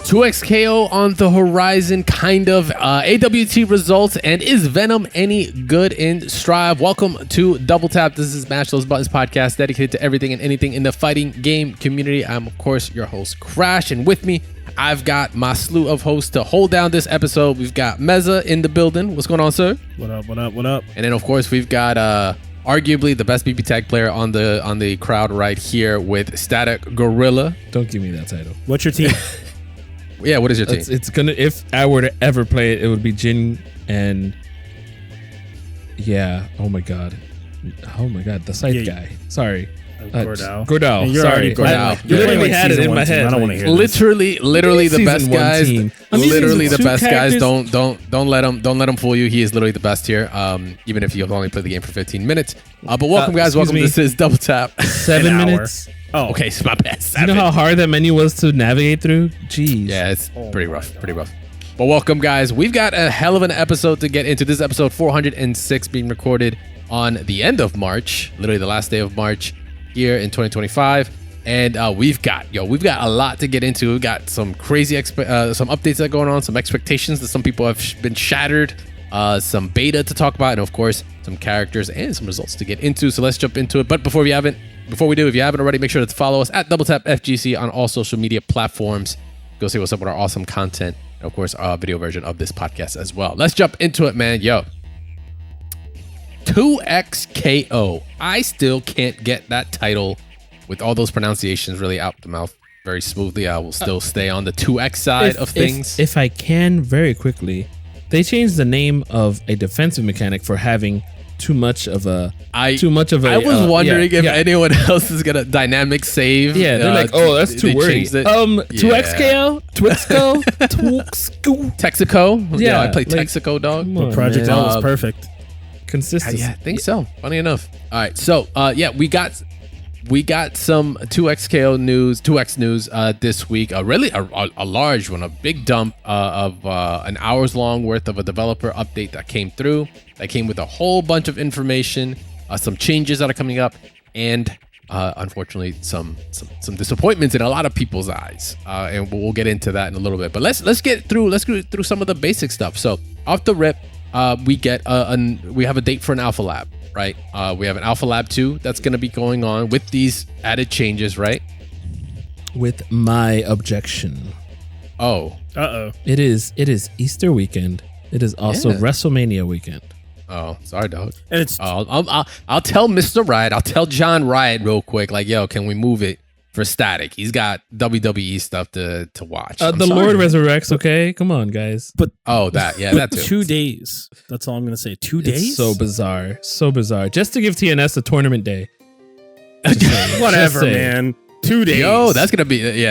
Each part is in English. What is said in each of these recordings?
2XKO on the horizon, kind of. AWT results, and is Venom any good in Strive? Welcome to Double Tap. This is Mash Those Buttons podcast, dedicated to everything and anything in the fighting game community. I'm, of course, your host, Crash, and with me, I've got my slew of hosts to hold down this episode. We've got Mezza in the building. What's going on, sir? What up, what up, what up? And then, of course, we've got arguably the best BP tag player on the crowd right here with StaticGorilla. Don't give me that title. What's your team? Yeah, what is your team? It's gonna. If I were to ever play it, it would be Jin and oh my god, the scythe guy. Sorry, Gordell. You're Sorry, Gordell. You literally had it in my head. I don't want to hear literally the best guys. Literally the best guys. characters. Don't let him fool you. He is literally the best here. Even if you only play the game for 15 minutes. But welcome, guys. Welcome. This is Double Tap. 7 minutes. Oh, okay, it's my bad. You know how hard that menu was to navigate through? Jeez. Yeah, it's pretty rough. But welcome, guys. We've got a hell of an episode to get into. This is episode 406 being recorded on the end of March, literally the last day of March here in 2025. And we've got a lot to get into. We've got some crazy some updates that are going on, some expectations that some people have been shattered, some beta to talk about, and of course, some characters and some results to get into. So let's jump into it. But before we do, if you haven't already, make sure to follow us at DoubleTapFGC on all social media platforms. Go see what's up with our awesome content. And of course, our video version of this podcast as well. Let's jump into it, man. 2XKO. I still can't get that title with all those pronunciations really out the mouth very smoothly. I will still stay on the 2X side of things. If I can, very quickly, they changed the name of a defensive mechanic for having too much of a. I was wondering if anyone else is gonna dynamic save. Yeah, they're like, oh, that's too wordy. 2XKO, Twixco, Texaco. Yeah, I play Texaco, dog. But Project L was perfect. Consistency. Yeah, I think so. Funny enough. All right, so we got some 2XKO news, 2X news this week. Really a large one, a big dump of an hour's long worth of a developer update that came through. That came with a whole bunch of information, some changes that are coming up, and unfortunately some disappointments in a lot of people's eyes. And we'll get into that in a little bit. But let's get through some of the basic stuff. So off the rip, we have a date for an Alpha Lab. Right, we have an Alpha Lab 2 that's going to be going on with these added changes, right? With my objection. Oh, It is Easter weekend. It is also WrestleMania weekend. Oh, sorry, dog. And it's I'll tell Mr. Riot. I'll tell John Riot real quick. Like, yo, can we move it for Static? He's got WWE stuff to watch. The Lord resurrects. Okay, come on, guys. But that too. 2 days. That's all I'm gonna say. 2 days. It's so bizarre. Just to give TNS a tournament day. Whatever, man. 2 days. Yo, that's gonna be dope.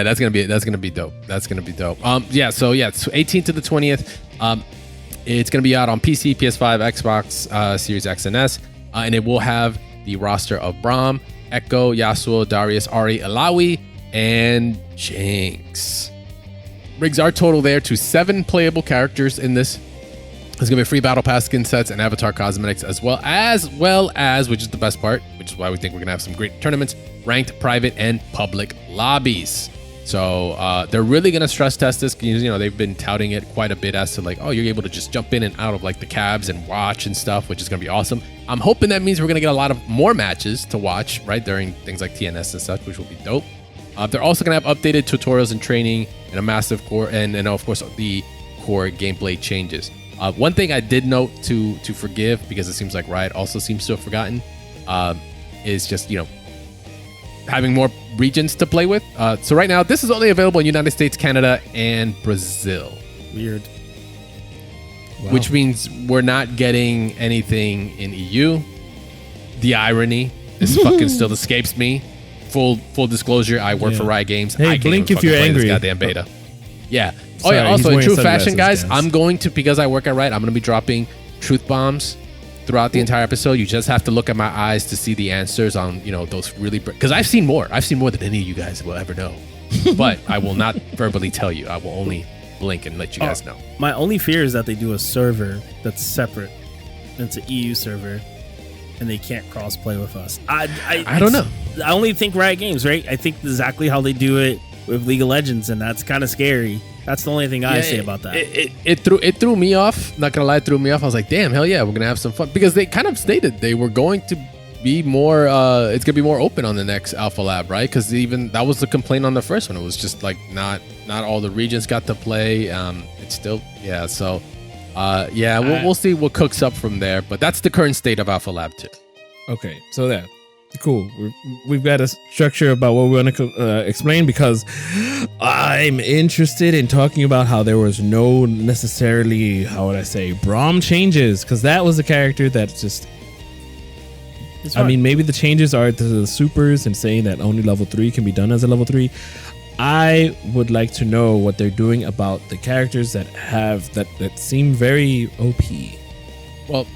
It's 18th to the 20th. It's gonna be out on PC, PS5, Xbox Series X and S, and it will have the roster of Braum, Echo, Yasuo, Darius, Ari, Alawi, and Jinx. Brings our total there to 7 playable characters in this. There's gonna be free battle pass skin sets and avatar cosmetics as well as, which is the best part, which is why we think we're gonna have some great tournaments, ranked, private, and public lobbies. So they're really gonna stress test this. You know, they've been touting it quite a bit as to like, oh, you're able to just jump in and out of like the cabs and watch and stuff, which is gonna be awesome. I'm hoping that means we're gonna get a lot of more matches to watch, right, during things like TNS and such, which will be dope. They're also gonna have updated tutorials and training and a massive core, and of course the core gameplay changes. One thing I did note to forgive, because it seems like Riot also seems to have forgotten, is just, you know, having more regions to play with. So right now, this is only available in United States, Canada, and Brazil. Weird. Wow. Which means we're not getting anything in EU. The irony is fucking still escapes me. Full disclosure, I work for Riot Games. Hey, I can't blink even if you're play angry. This goddamn beta. Yeah. Sorry, Also in true fashion, sunglasses, guys, guys, I'm going to, because I work at Riot, I'm going to be dropping truth bombs throughout the entire episode. You just have to look at my eyes to see the answers on, you know, those really, because I've seen more than any of you guys will ever know. But I will not verbally tell you. I will only blink and let you guys know. My only fear is that they do a server that's separate. And it's an EU server, and they can't cross play with us. I don't know. I only think Riot Games, right? I think exactly how they do it with League of Legends, and that's kind of scary. That's the only thing I say about that. It threw me off. Not gonna lie, it threw me off. I was like, damn, hell yeah, we're gonna have some fun, because they kind of stated they were going to be more. It's gonna be more open on the next Alpha Lab, right? Because even that was the complaint on the first one. It was just like not all the regions got to play. It's still So we'll see what cooks up from there. But that's the current state of Alpha Lab 2. Okay, so that. Cool. We've got a structure about what we want to explain, because I'm interested in talking about how there was no necessarily, how would I say, Braum changes, because that was a character that just. I mean, maybe the changes are to the supers and saying that only level 3 can be done as a level 3. I would like to know what they're doing about the characters that have that seem very OP. Well,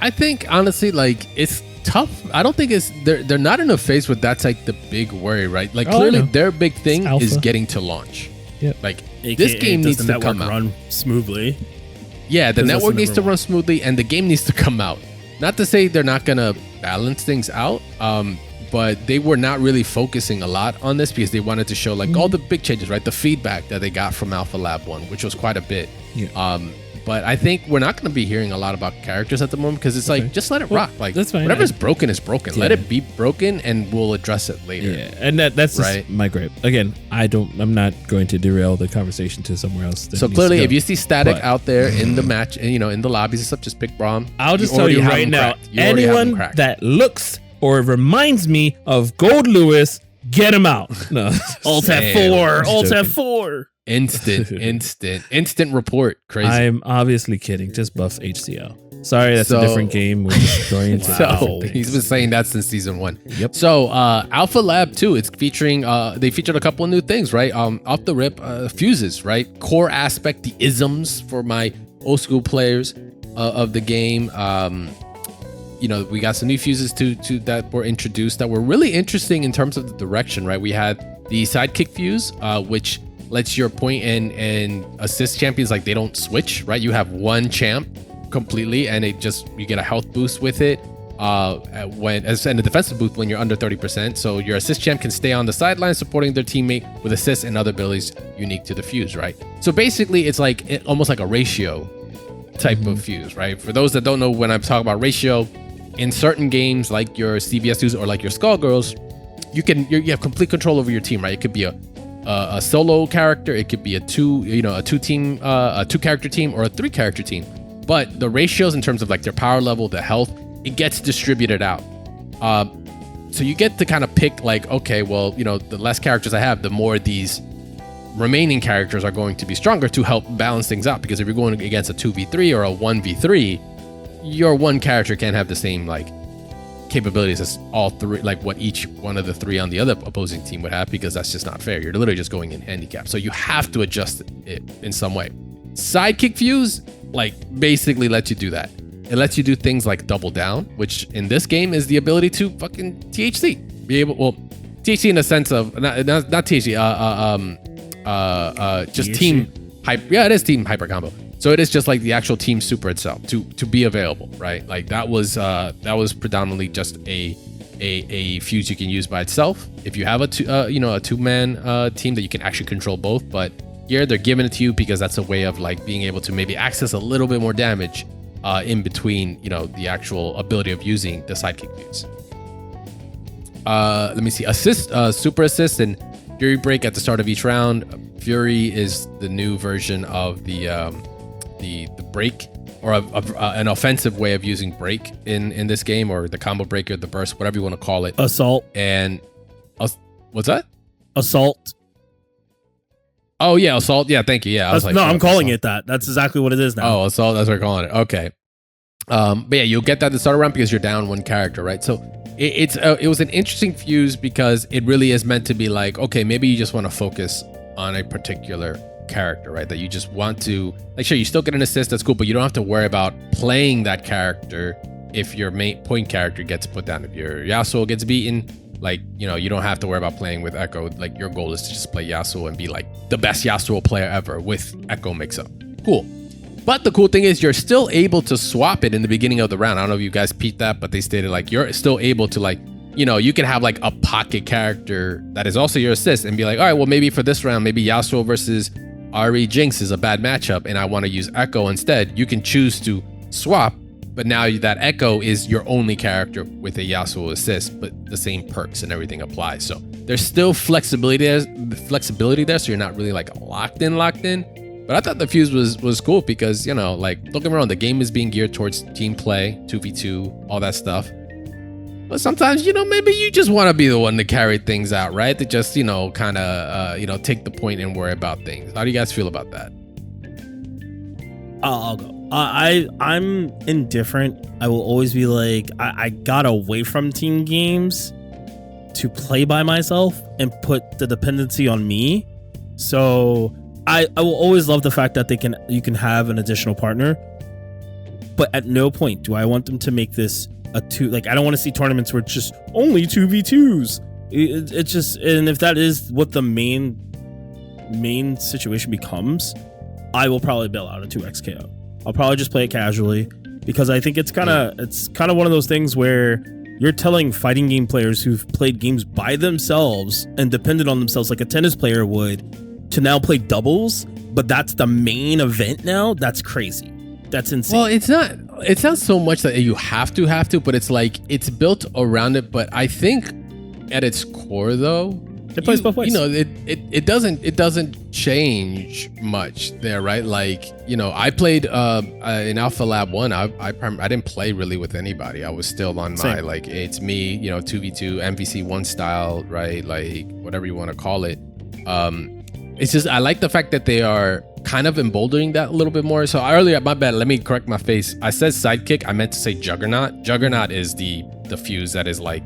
I think honestly, like, it's tough. I don't think they're not in a phase where that's like the big worry, right? Like, clearly their big thing is getting to launch. Yep. Like, this game needs to come out. Run smoothly. Yeah, the network needs to run smoothly, and the game needs to come out. Not to say they're not gonna balance things out, but they were not really focusing a lot on this because they wanted to show like all the big changes, right? The feedback that they got from Alpha Lab 1, which was quite a bit. Yeah. But I think we're not going to be hearing a lot about characters at the moment, because it's like, just let it rock. Like, that's fine. Whatever's broken is broken. Let it be broken, and we'll address it later. Yeah, and that's right. Just my gripe. Again, I'm not going to derail the conversation to somewhere else. So clearly, if you see Static out there in the match, and in the lobbies and stuff, just pick Braum. I'll just tell you right now, anyone that looks or reminds me of Gold Lewis, get him out. No, Alt F4, Alt F4. Instant report. Crazy. I'm obviously kidding. Just buff HCL. Sorry, that's a different game. We're just going into So he's been saying that since season 1. Yep. So Alpha Lab 2, it's featuring. They featured a couple of new things, right? Off the rip, fuses, right? Core aspect, the isms for my old school players of the game. We got some new fuses to that were introduced that were really interesting in terms of the direction, right? We had the sidekick fuse, which lets your point and assist champions, like, they don't switch, right? You have one champ completely, and you get a health boost with it, and a defensive boost when you're under 30%. So your assist champ can stay on the sideline supporting their teammate with assists and other abilities unique to the fuse, right? So basically, it's like almost like a ratio type of fuse, right? For those that don't know, when I'm talking about ratio, in certain games like your CBS2s or like your Skullgirls, you have complete control over your team, right? It could be a solo character, it could be a two character team, or a 3 character team. But the ratios in terms of like their power level, the health, it gets distributed out. So you get to kind of pick like, okay, well, the less characters I have, the more these remaining characters are going to be stronger to help balance things out. Because if you're going against a 2v3 or a 1v3, your one character can't have the same like capabilities as all 3, like what each one of the 3 on the other opposing team would have, because that's just not fair. You're literally just going in handicap. So you have to adjust it in some way. Sidekick fuse, like, basically lets you do that. It lets you do things like double down, which in this game is the ability to fucking THC. THC in the sense of not THC, just THC? team hyper. Yeah, it is team hyper combo. So it is just like the actual team super itself to be available, right? Like that was predominantly just a fuse you can use by itself if you have a 2-man team that you can actually control both. But here they're giving it to you because that's a way of like being able to maybe access a little bit more damage in between, the actual ability of using the sidekick fuse. Let me see. Assist, super assist, and Fury break at the start of each round. Fury is the new version of the break, or an offensive way of using break in this game, or the combo breaker, the burst, whatever you want to call it. Assault. And what's that? Assault. Oh yeah, assault. Yeah, thank you. Yeah, I'm calling it that. That's exactly what it is now. Oh, assault. That's what we're calling it. Okay. But yeah, you'll get that to start around because you're down one character, right? So it was an interesting fuse because it really is meant to be like, okay, maybe you just want to focus on a particular character, right? That you just want to, like, sure, you still get an assist, that's cool, but you don't have to worry about playing that character if your main point character gets put down. If your Yasuo gets beaten, like, you don't have to worry about playing with Echo. Like, your goal is to just play Yasuo and be like the best Yasuo player ever with Echo mix-up. Cool. But the cool thing is you're still able to swap it in the beginning of the round. I don't know if you guys peeped that, but they stated like you're still able to like you know, you can have like a pocket character that is also your assist and be like, all right, well, maybe for this round, maybe Yasuo versus Ahri Jinx is a bad matchup and I want to use Echo instead. You can choose to swap, but now that Echo is your only character with a Yasuo assist, but the same perks and everything applies. So there's still flexibility there, so you're not really like locked in. But I thought the fuse was cool because, you know, like, don't get me wrong, the game is being geared towards team play, 2v2, all that stuff. But sometimes, you know, maybe you just want to be the one to carry things out, right? To just, you know, kind of, you know, take the point and worry about things. How do you guys feel about that? I'll go. I'm indifferent. I will always be like, I got away from team games to play by myself and put the dependency on me. So I will always love the fact that you can have an additional partner, but at no point do I want them to make this a two. Like, I don't want to see tournaments where it's just only 2v2s. It's just, and if that is what the main situation becomes, I will probably bail out a 2x KO. I'll probably just play it casually because I think it's kind of one of those things where you're telling fighting game players who've played games by themselves and depended on themselves like a tennis player would to now play doubles, but that's the main event now. That's crazy. That's insane. Well, it's not so much that you have to, but it's like it's built around it. But I think at its core, though, it plays both ways. You know, it doesn't change much there, right? Like, you know, I played in Alpha Lab 1. I didn't play really with anybody. I was still on my like, it's me, you know, 2v2 MVC 1 style, right? Like, whatever you want to call it. It's just, I like the fact that they are kind of emboldening that a little bit more. So earlier, my bad, let me correct my face. I said sidekick, I meant to say Juggernaut. Juggernaut is the fuse that is like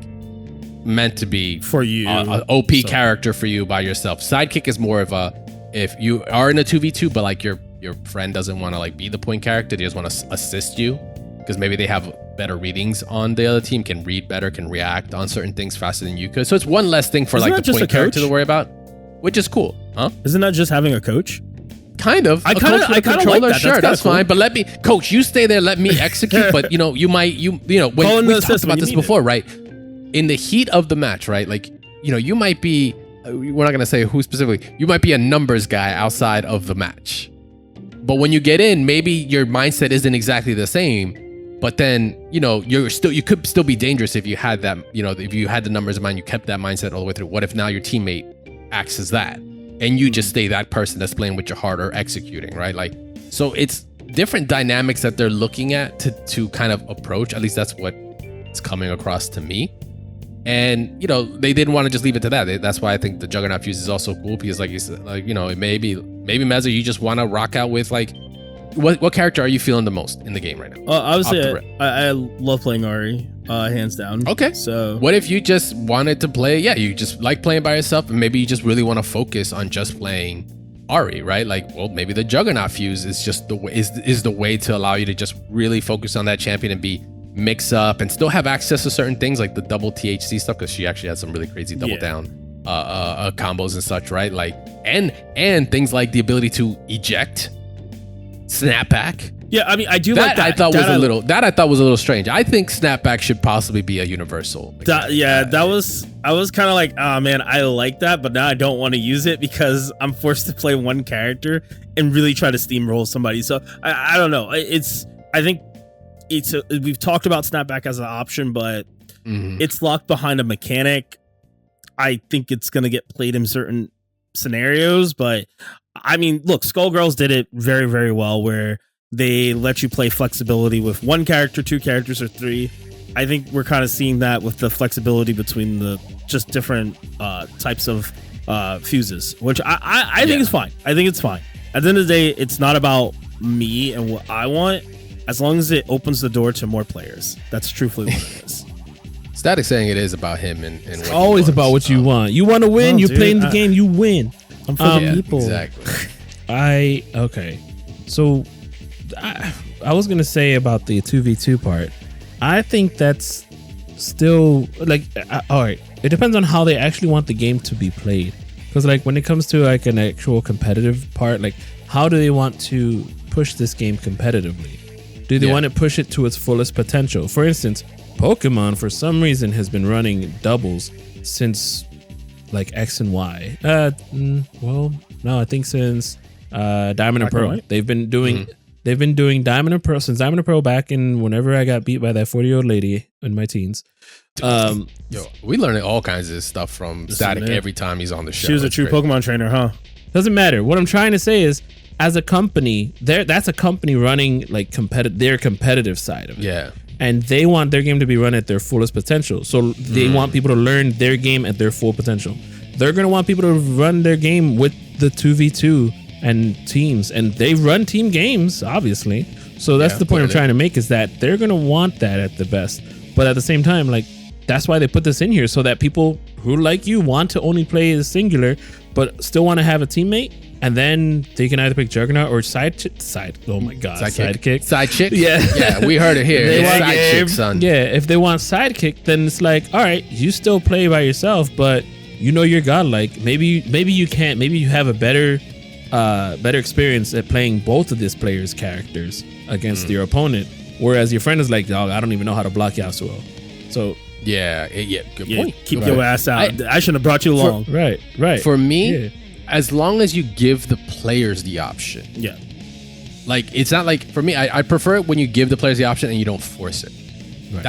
meant to be for you, an OP character for you by yourself. Sidekick is more of a, if you are in a 2v2, but like your friend doesn't want to like be the point character, they just want to assist you because maybe they have better readings on the other team, can read better, can react on certain things faster than you could. So it's one less thing for like the point character to worry about, which is cool, huh? Isn't that just having a coach? Kind of. I kind of like that. Sure, that's fine. But let me, coach, you stay there. Let me execute. But you know, you know, when we talked about this before, right? In the heat of the match, right? Like, you know, you might be, we're not going to say who specifically, you might be a numbers guy outside of the match. But when you get in, maybe your mindset isn't exactly the same. But then, you know, you could still be dangerous if you had that, you know, if you had the numbers in mind, you kept that mindset all the way through. What if now your teammate acts as that? And you just stay that person that's playing with your heart or executing, right? Like, so it's different dynamics that they're looking at to kind of approach. At least that's what it's coming across to me. And, you know, they didn't want to just leave it to that. That's why I think the Juggernaut fuse is also cool because, like you said, like, you know, maybe Mezza, you just want to rock out with like, what character are you feeling the most in the game right now? Obviously, I love playing Ahri, hands down. Okay. So what if you just wanted to play? Yeah, you just like playing by yourself, and maybe you just really want to focus on just playing Ahri, right? Like, well, maybe the Juggernaut fuse is just the way is the way to allow you to just really focus on that champion and be mix up and still have access to certain things like the double THC stuff because she actually has some really crazy double down combos and such, right? Like and things like the ability to eject, snapback. Yeah, I mean, I do that like that. I thought was a little strange. I think snapback should possibly be a universal. I was kind of like, oh man, I like that, but now I don't want to use it because I'm forced to play one character and really try to steamroll somebody. So I don't know. We've talked about snapback as an option, but it's locked behind a mechanic. I think it's going to get played in certain scenarios, but I mean, look, Skullgirls did it very, very well where they let you play flexibility with one character, two characters, or three. I think we're kind of seeing that with the flexibility between the just different types of fuses, which I think is fine. I think it's fine. At the end of the day, it's not about me and what I want. As long as it opens the door to more players, that's truthfully what it is. Static saying it is about him and it's always about what you want. You want to win, you play in the game, you win. I'm for the people. Exactly. Okay. So I was gonna say about the 2v2 part. I think that's still like all right. It depends on how they actually want the game to be played. Because like when it comes to like an actual competitive part, like how do they want to push this game competitively? Do they want to push it to its fullest potential? For instance, Pokemon for some reason has been running doubles since like X and Y. Well, no, I think since Diamond and Pearl. They've been doing Diamond and Pearl since Diamond and Pearl back in whenever I got beat by that 40-year-old lady in my teens. Yo, we learning all kinds of stuff from Static every time he's on the show. She was a true Pokemon trainer, huh? Doesn't matter. What I'm trying to say is, as a company, that's a company running like their competitive side of it. Yeah. And they want their game to be run at their fullest potential. So they want people to learn their game at their full potential. They're going to want people to run their game with the 2v2 and teams. And they run team games, obviously. So that's the point I'm trying to make, is that they're going to want that at the best. But at the same time, like, that's why they put this in here, so that people who, like you, want to only play as singular, but still want to have a teammate. And then they can either pick Juggernaut or oh my god, sidekick. Sidekick? Yeah, we heard it here. Sidekick, son. Yeah, if they want sidekick, then it's like, all right, you still play by yourself, but you know you're godlike. Maybe you can't. Maybe you have a better experience at playing both of this player's characters against your opponent. Whereas your friend is like, dog, I don't even know how to block Yasuo. So good point. Keep your ass out. I shouldn't have brought you along. Right. For me, as long as you give the players the option. Yeah. Like, it's not like, for me, I prefer it when you give the players the option and you don't force it. Right.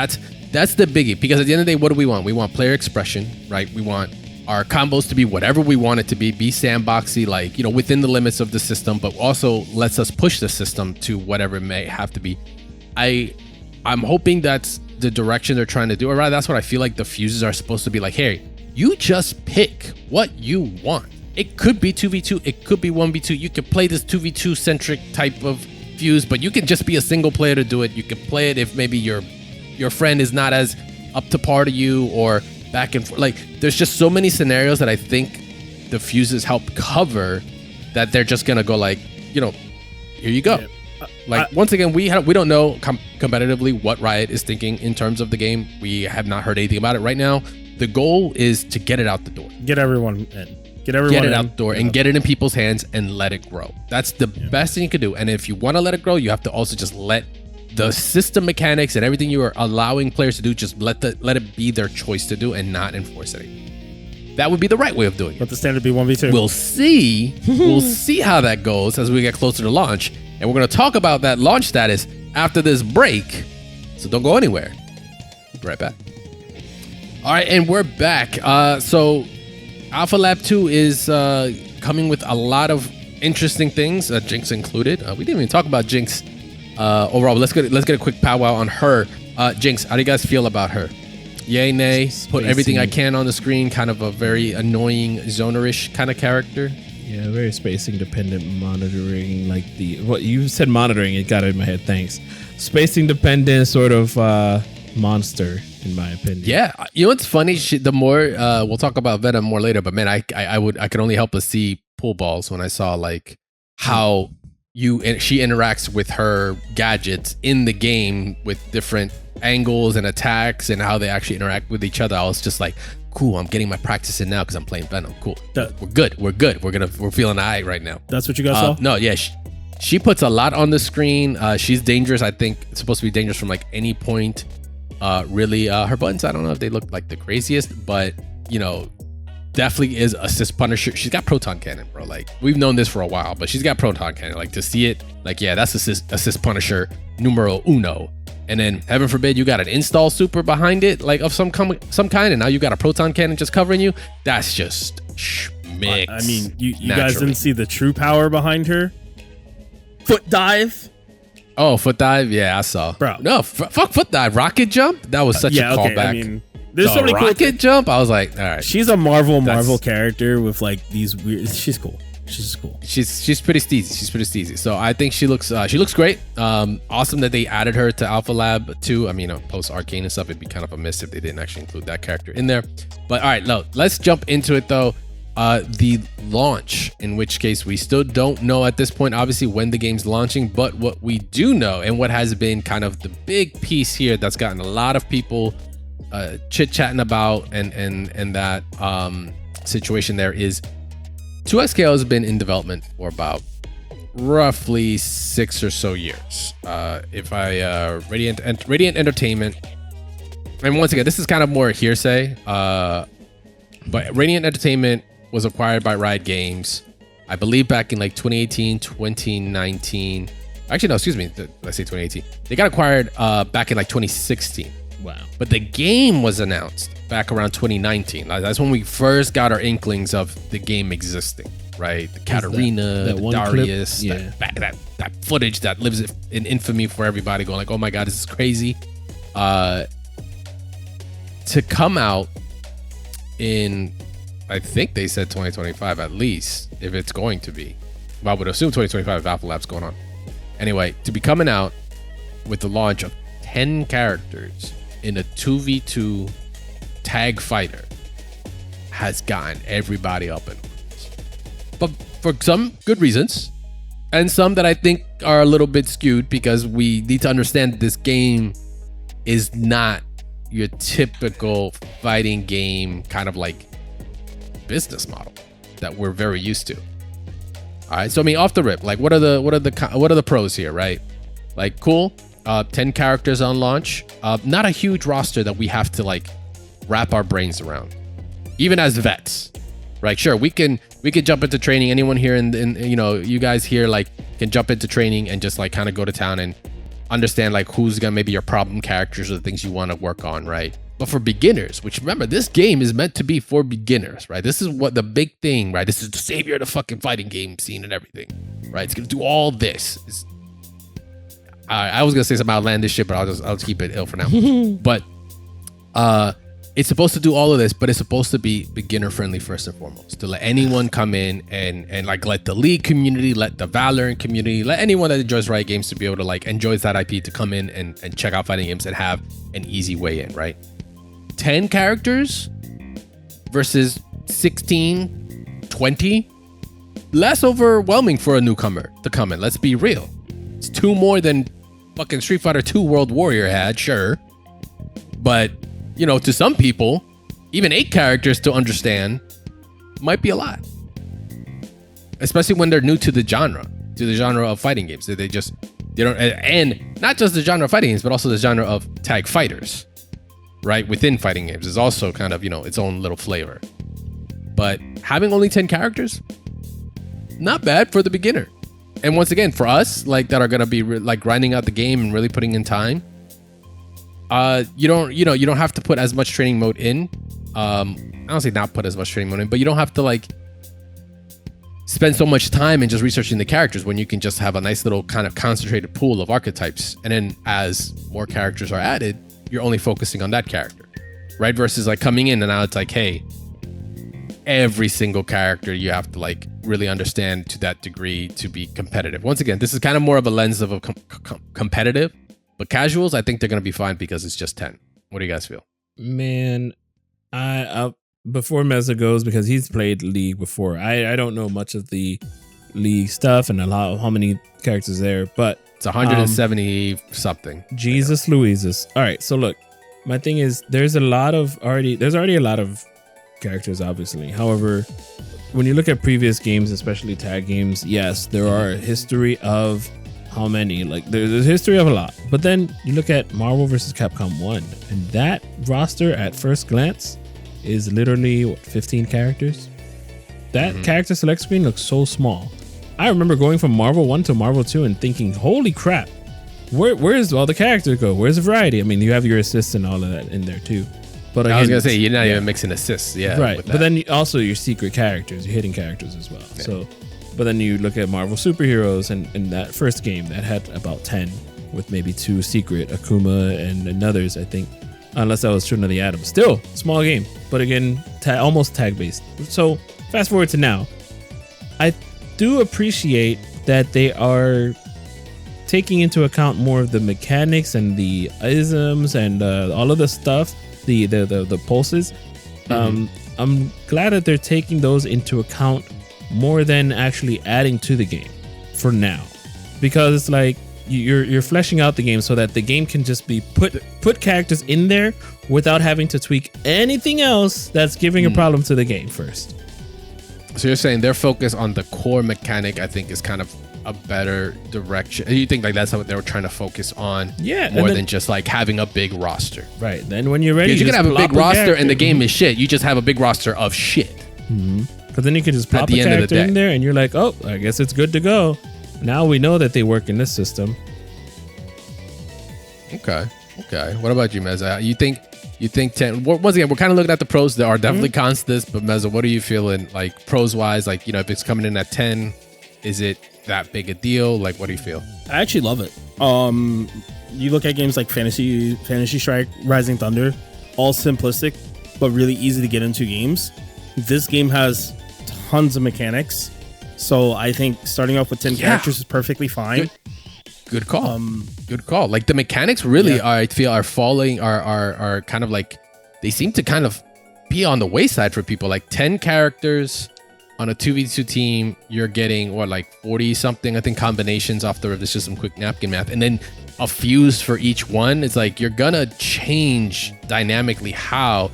That's the biggie, because at the end of the day, what do we want? We want player expression, right? We want our combos to be whatever we want it to be sandboxy, like, you know, within the limits of the system, but also lets us push the system to whatever it may have to be. I'm hoping that's the direction they're trying to do, or rather, that's what I feel like the fuses are supposed to be. Like, hey, you just pick what you want. It could be 2v2, it could be 1v2. You can play this 2v2 centric type of fuse, but you can just be a single player to do it. You can play it if maybe your friend is not as up to par to you, or back and forth. Like, there's just so many scenarios that I think the fuses help cover, that they're just gonna go like, you know, here you go. Yeah. Like, once again, we don't know competitively what Riot is thinking in terms of the game. We have not heard anything about it right now. The goal is to get it out the door. Get everyone in. Get it out the door and get it in people's hands and let it grow. That's the best thing you can do. And if you want to let it grow, you have to also just let the system mechanics and everything you are allowing players to do, just let it be their choice to do and not enforce it. That would be the right way of doing it. Let the standard be 1v2. We'll see. We'll see how that goes as we get closer to launch. And we're going to talk about that launch status after this break. So don't go anywhere. Be right back. All right, and we're back. So Alpha Lab 2 is coming with a lot of interesting things, Jinx included. We didn't even talk about Jinx overall. But let's get a quick powwow on her. Jinx, how do you guys feel about her? Yay, nay, put everything I can on the screen, kind of a very annoying zonerish kind of character. Yeah, very spacing dependent monitoring, like what you said monitoring, it got it in my head, thanks. Spacing dependent sort of monster, in my opinion. Yeah, you know what's funny? The more we'll talk about Venom more later, but man, I could only help but see pool balls when I saw like how she interacts with her gadgets in the game with different angles and attacks and how they actually interact with each other. I was just like, cool, I'm getting my practice in now because I'm playing Venom. Cool. We're good. We're feeling alright right now. That's what you guys saw? No, yeah. She puts a lot on the screen. She's dangerous. I think it's supposed to be dangerous from like any point. Really, her buttons, I don't know if they look like the craziest, but you know, definitely is assist punisher. She's got proton cannon, bro. Like, we've known this for a while, but she's got proton cannon. Like, to see it, like, yeah, that's assist punisher numero uno. And then, heaven forbid, you got an install super behind it, like of some kind, and now you got a proton cannon just covering you. That's just schmicks. I mean, you guys didn't see the true power behind her? Foot dive? Oh, foot dive? Yeah, I saw. Bro. No, fuck foot dive. Rocket jump? That was such a callback. I mean, there's so many rocket jump? I was like, all right. She's a Marvel character with like these weird... She's cool. She's cool. She's pretty steezy. So I think she looks great. Awesome that they added her to Alpha Lab 2. I mean, post Arcane and stuff, it'd be kind of a miss if they didn't actually include that character in there. But all right, let's jump into it though. The launch, in which case we still don't know at this point, obviously, when the game's launching. But what we do know, and what has been kind of the big piece here that's gotten a lot of people chit-chatting about and that situation there is 2XKL has been in development for about roughly 6 or so years. Radiant Entertainment And once again, this is kind of more hearsay. But Radiant Entertainment was acquired by Riot Games, I believe back in like 2018, 2019. Actually, no, excuse me. Let's say 2018. They got acquired back in like 2016. Wow. But the game was announced back around 2019. That's when we first got our inklings of the game existing, right? The Katarina, that the one Darius, clip? Yeah. that footage that lives in infamy for everybody going like, oh my God, this is crazy. To come out in, I think they said 2025 at least, if it's going to be. But I would assume 2025 if Apple Lab's going on. Anyway, to be coming out with the launch of 10 characters in a 2v2 tag fighter has gotten everybody up in arms. But for some good reasons, and some that I think are a little bit skewed, because we need to understand this game is not your typical fighting game kind of like business model that we're very used to. All right, so I mean, off the rip, like what are the pros here, right? Like, cool, 10 characters on launch, not a huge roster that we have to like wrap our brains around, even as vets, right? Sure, we can jump into training. Anyone here in you know, you guys here like can jump into training and just like kind of go to town and understand like who's gonna maybe your problem characters or the things you want to work on, right? But for beginners, which remember, this game is meant to be for beginners, right? This is what the big thing, right? This is the savior of the fucking fighting game scene and everything, right? It's gonna do all this. I was gonna say some outlandish shit, but I'll just keep it ill for now. But it's supposed to do all of this, but it's supposed to be beginner friendly first and foremost, to let anyone come in and like let the League community, let the Valorant community, let anyone that enjoys Riot Games to be able to like enjoys that IP to come in and check out fighting games and have an easy way in, right? 10 characters versus 16, 20, less overwhelming for a newcomer to come in. Let's be real. It's 2 more than fucking Street Fighter 2 World Warrior had, sure. But, you know, to some people, even 8 characters to understand might be a lot. Especially when they're new to the genre of fighting games. They don't, and not just the genre of fighting games, but also the genre of tag fighters, right? Within fighting games is also kind of, you know, its own little flavor. But having only 10 characters, not bad for the beginner. And once again, for us, like that are gonna be like grinding out the game and really putting in time, you don't have to put as much training mode in. I don't say not put as much training mode in, but you don't have to like spend so much time in just researching the characters when you can just have a nice little kind of concentrated pool of archetypes. And then as more characters are added, you're only focusing on that character, right? Versus like coming in and now it's like, hey, every single character you have to like really understand to that degree to be competitive. Once again, this is kind of more of a lens of a competitive, but casuals, I think they're going to be fine because it's just 10. What do you guys feel? Man, I before Mezza goes, because he's played League before, I don't know much of the League stuff and how many characters there, but it's 170 something. Jesus Louises. All right, so look, my thing is there's already a lot of characters, obviously. However, when you look at previous games, especially tag games, yes, there are a history of how many, like there's a history of a lot. But then you look at Marvel vs. Capcom 1, and that roster at first glance is literally 15 characters. That character select screen looks so small. I remember going from Marvel 1 to Marvel 2 and thinking, holy crap, where's all the characters go? Where's the variety? I mean, you have your assists and all of that in there too. But again, I was gonna say you're not even mixing assists, yeah. Right, but then also your secret characters, your hidden characters as well. Yeah. So, but then you look at Marvel superheroes, and in that first game that had about 10, with maybe 2 secret, Akuma and others, I think, unless that was Trinity Adams. Still small game, but again, almost tag based. So fast forward to now, I do appreciate that they are taking into account more of the mechanics and the isms and all of the stuff. The pulses. I'm glad that they're taking those into account more than actually adding to the game for now, because it's like you're fleshing out the game so that the game can just be put characters in there without having to tweak anything else that's giving a problem to the game first. So you're saying their focus on the core mechanic, I think, is kind of a better direction? You think like that's what they were trying to focus on? Yeah, more than just like having a big roster. Right. Then when you're ready, you can just have a big plop roster and the character. game is shit. You just have a big roster of shit. Because then you can just plop the a end of the character day. in there, and you're like, oh, I guess it's good to go. Now we know that they work in this system. Okay. What about you, Mezza? You think 10? Once again, we're kind of looking at the pros. There are definitely cons to this, but Mezza, what are you feeling like pros wise? Like, you know, if it's coming in at 10, is it that big a deal? Like, what do you feel? I actually love it. You look at games like Fantasy Strike, Rising Thunder, all simplistic but really easy to get into games. This game has tons of mechanics, so I think starting off with 10 characters is perfectly fine. Good call. Good call. Like the mechanics really are, I feel, are falling, are kind of like, they seem to kind of be on the wayside for people. Like 10 characters on a 2v2 team, you're getting what, like 40 something, I think, combinations off the rip. It's just some quick napkin math. And then a fuse for each one. It's like you're gonna change dynamically how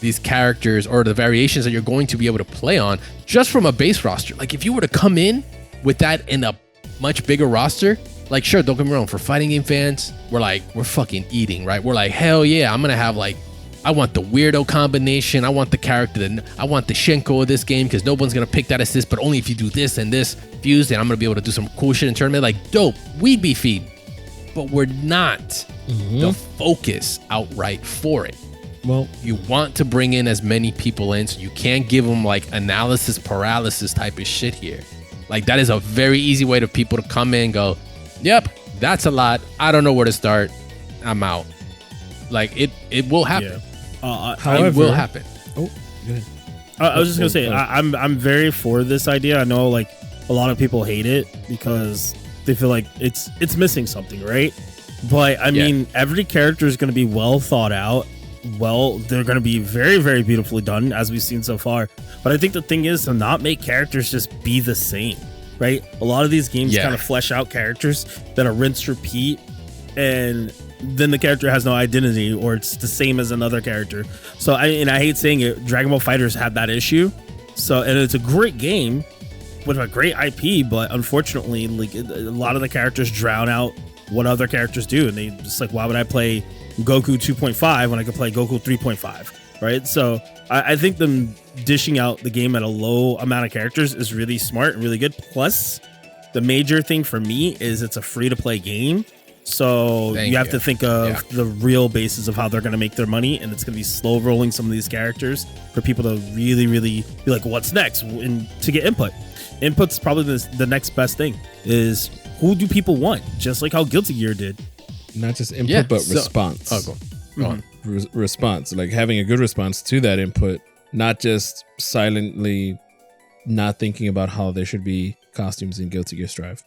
these characters or the variations that you're going to be able to play on just from a base roster. Like if you were to come in with that in a much bigger roster, like sure, don't get me wrong, for fighting game fans, we're fucking eating, right? We're like, hell yeah, I'm gonna have like, I want the weirdo combination. I want the character I want the Shenko of this game because no one's gonna pick that assist, but only if you do this and this fuse, then I'm gonna be able to do some cool shit in tournament. Like dope, we'd be feeding, but we're not the focus outright for it. Well, You want to bring in as many people in, so you can't give them like analysis paralysis type of shit here. Like that is a very easy way to people to come in and go, yep, that's a lot. I don't know where to start. I'm out. Like it will happen. Yeah. however, It will happen. Oh, good. I was just gonna say I'm very for this idea. I know like a lot of people hate it because they feel like it's missing something, right? But I mean, every character is gonna be well thought out. Well, they're gonna be very, very beautifully done as we've seen so far. But I think the thing is to not make characters just be the same, right? A lot of these games kind of flesh out characters that are rinse repeat, and then the character has no identity or it's the same as another character. So I hate saying it, Dragon Ball FighterZ had that issue. So, and it's a great game with a great IP, but unfortunately, like a lot of the characters drown out what other characters do, and they just like, why would I play Goku 2.5 when I could play Goku 3.5, right? So I think them dishing out the game at a low amount of characters is really smart and really good. Plus, the major thing for me is it's a free-to-play game. So you have to think of the real basis of how they're going to make their money, and it's going to be slow rolling some of these characters for people to really, really be like, what's next? And to get input. Input's probably the next best thing is who do people want? Just like how Guilty Gear did. Not just input, but response. Go on. Response, like having a good response to that input, not just silently not thinking about how there should be costumes in Guilty Gear Strive.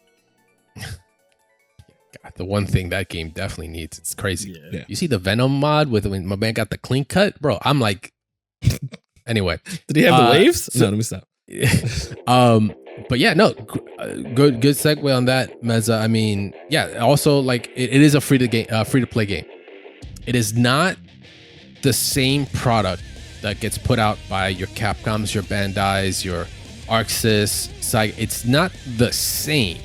God, the one thing that game definitely needs, it's crazy. Yeah. You see the Venom mod with when my man got the clean cut, bro. I'm like, anyway. Did he have the waves? No, let me stop. But yeah, no, good segue on that, Mezza. I mean, yeah. Also, like it is a free to play game. It is not the same product that gets put out by your Capcoms, your Bandais, your ArcSys. It's not the same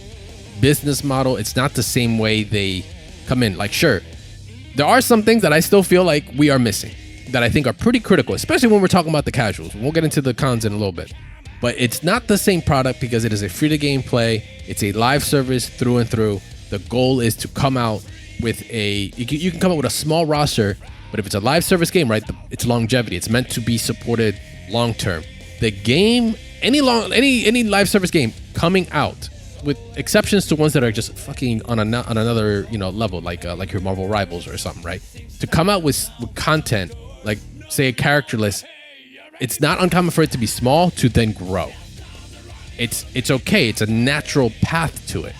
business model. It's not the same way they come in. Like, sure, there are some things that I still feel like we are missing that I think are pretty critical, especially when we're talking about the casuals. We'll get into the cons in a little bit. But it's not the same product because it is a free-to-game play. It's a live service through and through. The goal is to come out with you can come out with a small roster, but if it's a live service game, right, it's longevity. It's meant to be supported long-term. The game, any live service game coming out, with exceptions to ones that are just fucking on another level, like your Marvel Rivals or something, right? To come out with content, like say a character list, it's not uncommon for it to be small to then grow. It's okay. It's a natural path to it.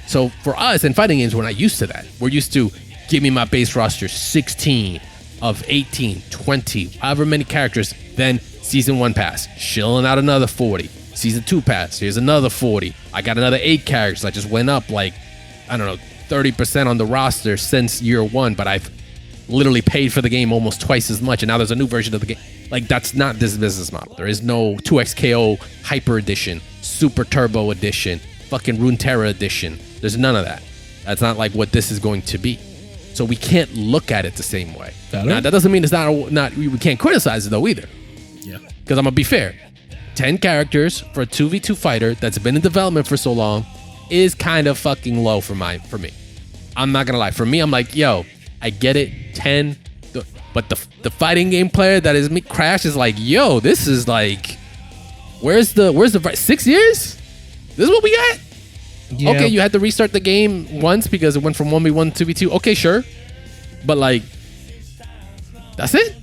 So for us in fighting games, we're not used to that. We're used to give me my base roster 16 of 18, 20, however many characters. Then season 1 pass, shilling out another 40. Season 2 pass, here's another 40. I got another 8 characters. I just went up like, I don't know, 30% on the roster since year 1, but I've literally paid for the game almost twice as much, and now there's a new version of the game. Like, that's not this business model. There is no 2XKO hyper edition. Super Turbo Edition, fucking Runeterra Edition. There's none of that. That's not like what this is going to be. So we can't look at it the same way. Now, that doesn't mean it's not we can't criticize it though either. Yeah. Because I'm gonna be fair. 10 characters for a 2v2 fighter that's been in development for so long is kind of fucking low for me. I'm not gonna lie. For me, I'm like, yo, I get it, 10. But the fighting game player that is me, Crash, is like, yo, this is like, where's the 6 years? This is what we got? Yeah. Okay, you had to restart the game once because it went from 1v1 to 2v2. Okay, sure. But like, that's it?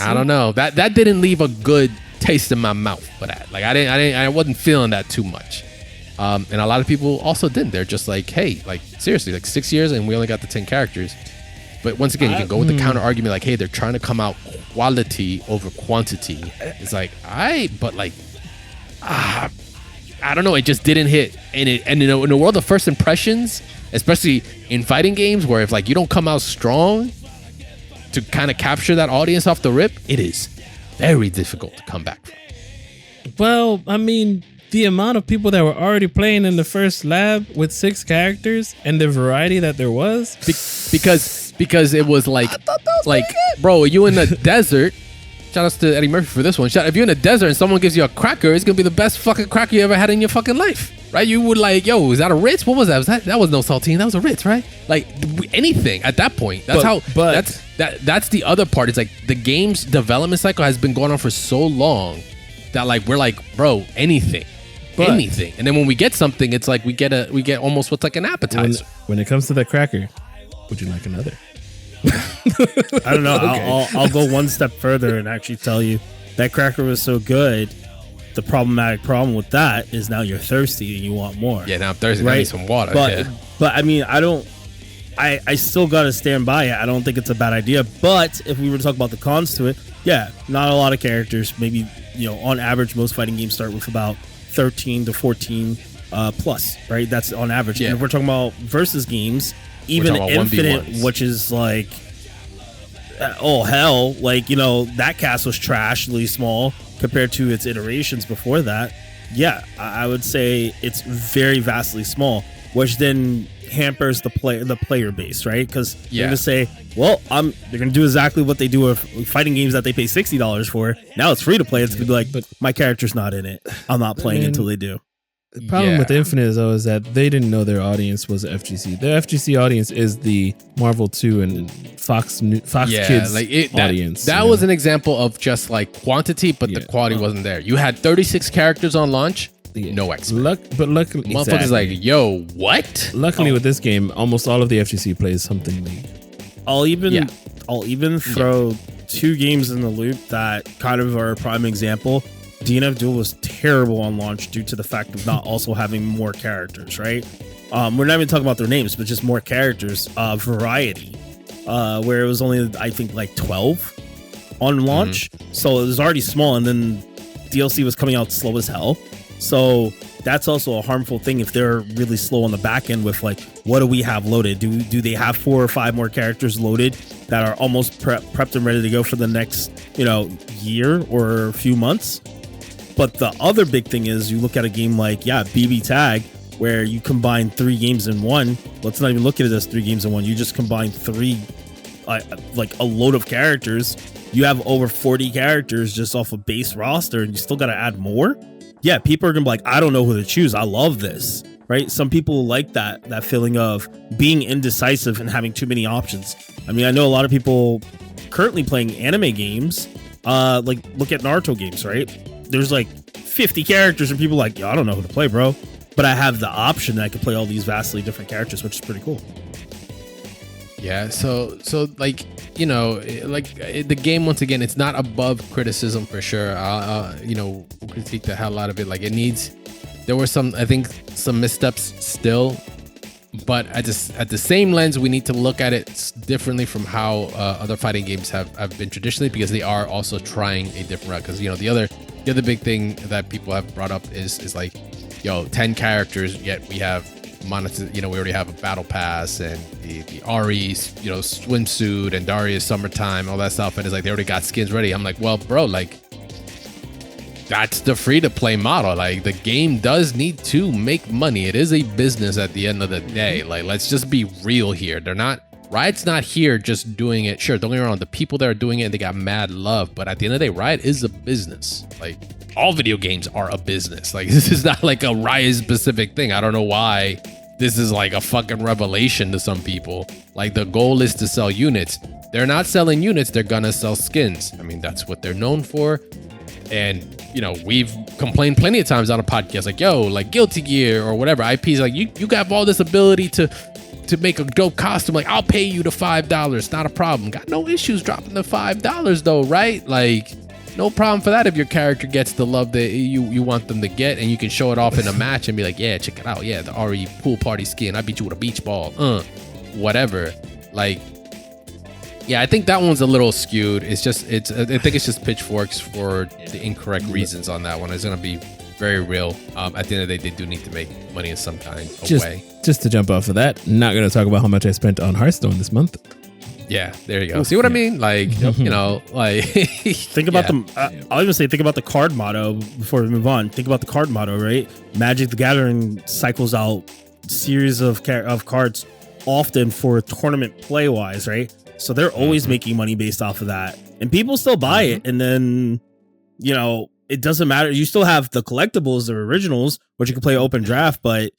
I don't know. That didn't leave a good taste in my mouth for that. Like I wasn't feeling that too much. And a lot of people also didn't. They're just like, hey, like seriously, like 6 years and we only got the 10 characters. But once again, you can go with the counter argument like, hey, they're trying to come out quality over quantity. It's like, but like, I don't know. It just didn't hit. And in the world of first impressions, especially in fighting games, where if like you don't come out strong to kind of capture that audience off the rip, it is very difficult to come back from. Well, I mean, the amount of people that were already playing in the first lab with 6 characters and the variety that there was, because it was like bro, you in the desert. Shout outs to Eddie Murphy for this one. If you're in a desert and someone gives you a cracker, it's gonna be the best fucking cracker you ever had in your fucking life, right? You would like, yo, is that a Ritz? What was that? That was no saltine. That was a Ritz, right? Like anything at that point. That's the other part. It's like the game's development cycle has been going on for so long that like we're like, bro, anything. And then when we get something, it's like we get almost what's like an appetizer. When it comes to that cracker, would you like another? I don't know. Okay. I'll go one step further and actually tell you that cracker was so good. The problematic problem with that is now you're thirsty and you want more. Yeah, now I'm thirsty. Right? I need some water. But I mean, I still got to stand by it. I don't think it's a bad idea. But if we were to talk about the cons to it, yeah, not a lot of characters. Maybe, on average, most fighting games start with about 13 to 14 plus, right? That's on average. Yeah. And if we're talking about versus games, even Infinite, 1v1s. Which is like, oh hell, like, that cast was trashly small compared to its iterations before that. Yeah, I would say it's very vastly small, which then hampers the player base, right? Because you're gonna say, well, they're gonna do exactly what they do with fighting games that they pay $60 for. Now it's free to play. It's gonna be like, but my character's not in it. I'm not playing until they do. The problem with Infinite though is that they didn't know their audience was FGC. Their FGC audience is the Marvel 2 and Fox Kids audience. That was an example of just like quantity, but the quality wasn't there. You had 36 characters on launch, no X-Men. But luckily, motherfuckers like, yo, what? Luckily with this game, almost all of the FGC plays something league. I'll even throw 2 games in the loop that kind of are a prime example. DNF Duel was terrible on launch due to the fact of not also having more characters, right? We're not even talking about their names, but just more characters. Variety, where it was only, I think, like 12 on launch. Mm-hmm. So it was already small, and then DLC was coming out slow as hell. So that's also a harmful thing if they're really slow on the back end with like, what do we have loaded? Do they have 4 or 5 more characters loaded that are almost prepped and ready to go for the next, year or a few months? But the other big thing is you look at a game like, BB Tag, where you combine 3 games in one. Let's not even look at it as 3 games in one. You just combine 3, like a load of characters. You have over 40 characters just off a base roster, and you still got to add more. Yeah, people are going to be like, I don't know who to choose. I love this, right? Some people like that feeling of being indecisive and having too many options. I mean, I know a lot of people currently playing anime games, like look at Naruto games, right? There's like 50 characters and people are like, I don't know who to play, bro. But I have the option that I could play all these vastly different characters, which is pretty cool. Yeah, so like, the game, once again, it's not above criticism for sure. We'll critique the hell out of it. Like there were some missteps still, but at the same lens, we need to look at it differently from how other fighting games have been traditionally, because they are also trying a different route. Because, the other big thing that people have brought up is like, 10 characters, yet we have we already have a battle pass and the Ari's, swimsuit and Daria's summertime, all that stuff. And it's like, they already got skins ready. I'm like, well, bro, like, that's the free-to-play model. Like, the game does need to make money. It is a business at the end of the day. Like, let's just be real here. Riot's not here just doing it. Sure, don't get me wrong. The people that are doing it, they got mad love. But at the end of the day, Riot is a business. Like, all video games are a business. Like, this is not like a Riot-specific thing. I don't know why this is like a fucking revelation to some people. Like, the goal is to sell units. They're not selling units. They're gonna sell skins. I mean, that's what they're known for. And, you know, we've complained plenty of times on a podcast, like, yo, like Guilty Gear or whatever IPs, like, you got all this ability to make a dope costume. Like, I'll pay you the $5. Not a problem. Got no issues dropping the $5 though, right? Like, no problem for that if your character gets the love that you want them to get, and you can show it off in a match and be like, yeah, check it out. Yeah, the RE pool party skin. I beat you with a beach ball. Whatever. Like, yeah, I think that one's a little skewed. I think it's just pitchforks for the incorrect reasons on that one. It's gonna be very real. At the end of the day, they do need to make money in some kind of way. Just to jump off of that, not gonna talk about how much I spent on Hearthstone this month. Yeah, there you go. See what I mean? Like, you know, like think about I'll even say think about the card motto before we move on. Think about the card motto, right? Magic the Gathering cycles out series of cards often for tournament play wise, right? So they're always making money based off of that. And people still buy it. And then, you know, it doesn't matter. You still have the collectibles, the originals, which you can play open draft, but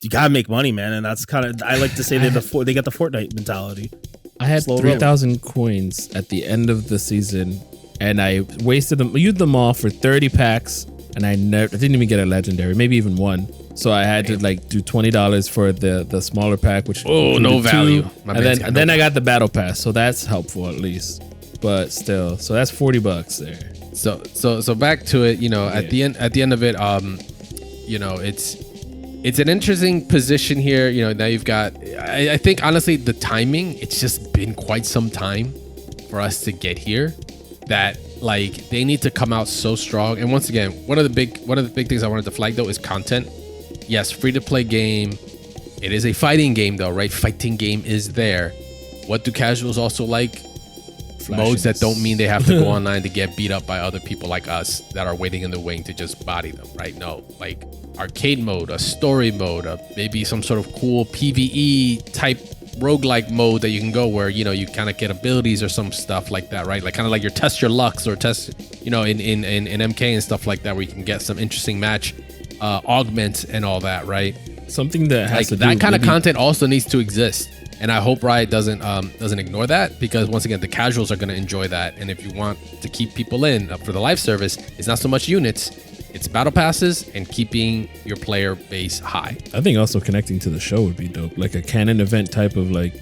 you gotta make money, man. And that's kind of, I like to say they got the Fortnite mentality. I had 3,000 coins at the end of the season, and I wasted them, used them all for 30 packs, and I didn't even get a legendary, maybe even one. So I had to like do $20 for the smaller pack, which no value. And then I got the battle pass, so that's helpful at least. But still, so that's $40 there. So back to it. You know, at the end of it, you know, it's an interesting position here. You know, now you've got. I think honestly, the timing. It's just been quite some time for us to get here. That like they need to come out so strong. And once again, one of the big things I wanted to flag though is content. Yes, free to play game. It is a fighting game though, right? Fighting game is there. What do casuals also like? Modes that don't mean they have to go online to get beat up by other people like us that are waiting in the wing to just body them, right? No, like arcade mode, a story mode, maybe some sort of cool PvE type roguelike mode that you can go where, you know, you kind of get abilities or some stuff like that, right? Like kind of like your test your lucks or test, you know, in MK and stuff like that, where you can get some interesting match augments and all that, right? Something that has like that kind of content also needs to exist, and I hope Riot doesn't ignore that, because once again the casuals are going to enjoy that. And if you want to keep people in for the live service, it's not so much units, it's battle passes and keeping your player base high. I think also connecting to the show would be dope, like a canon event type of like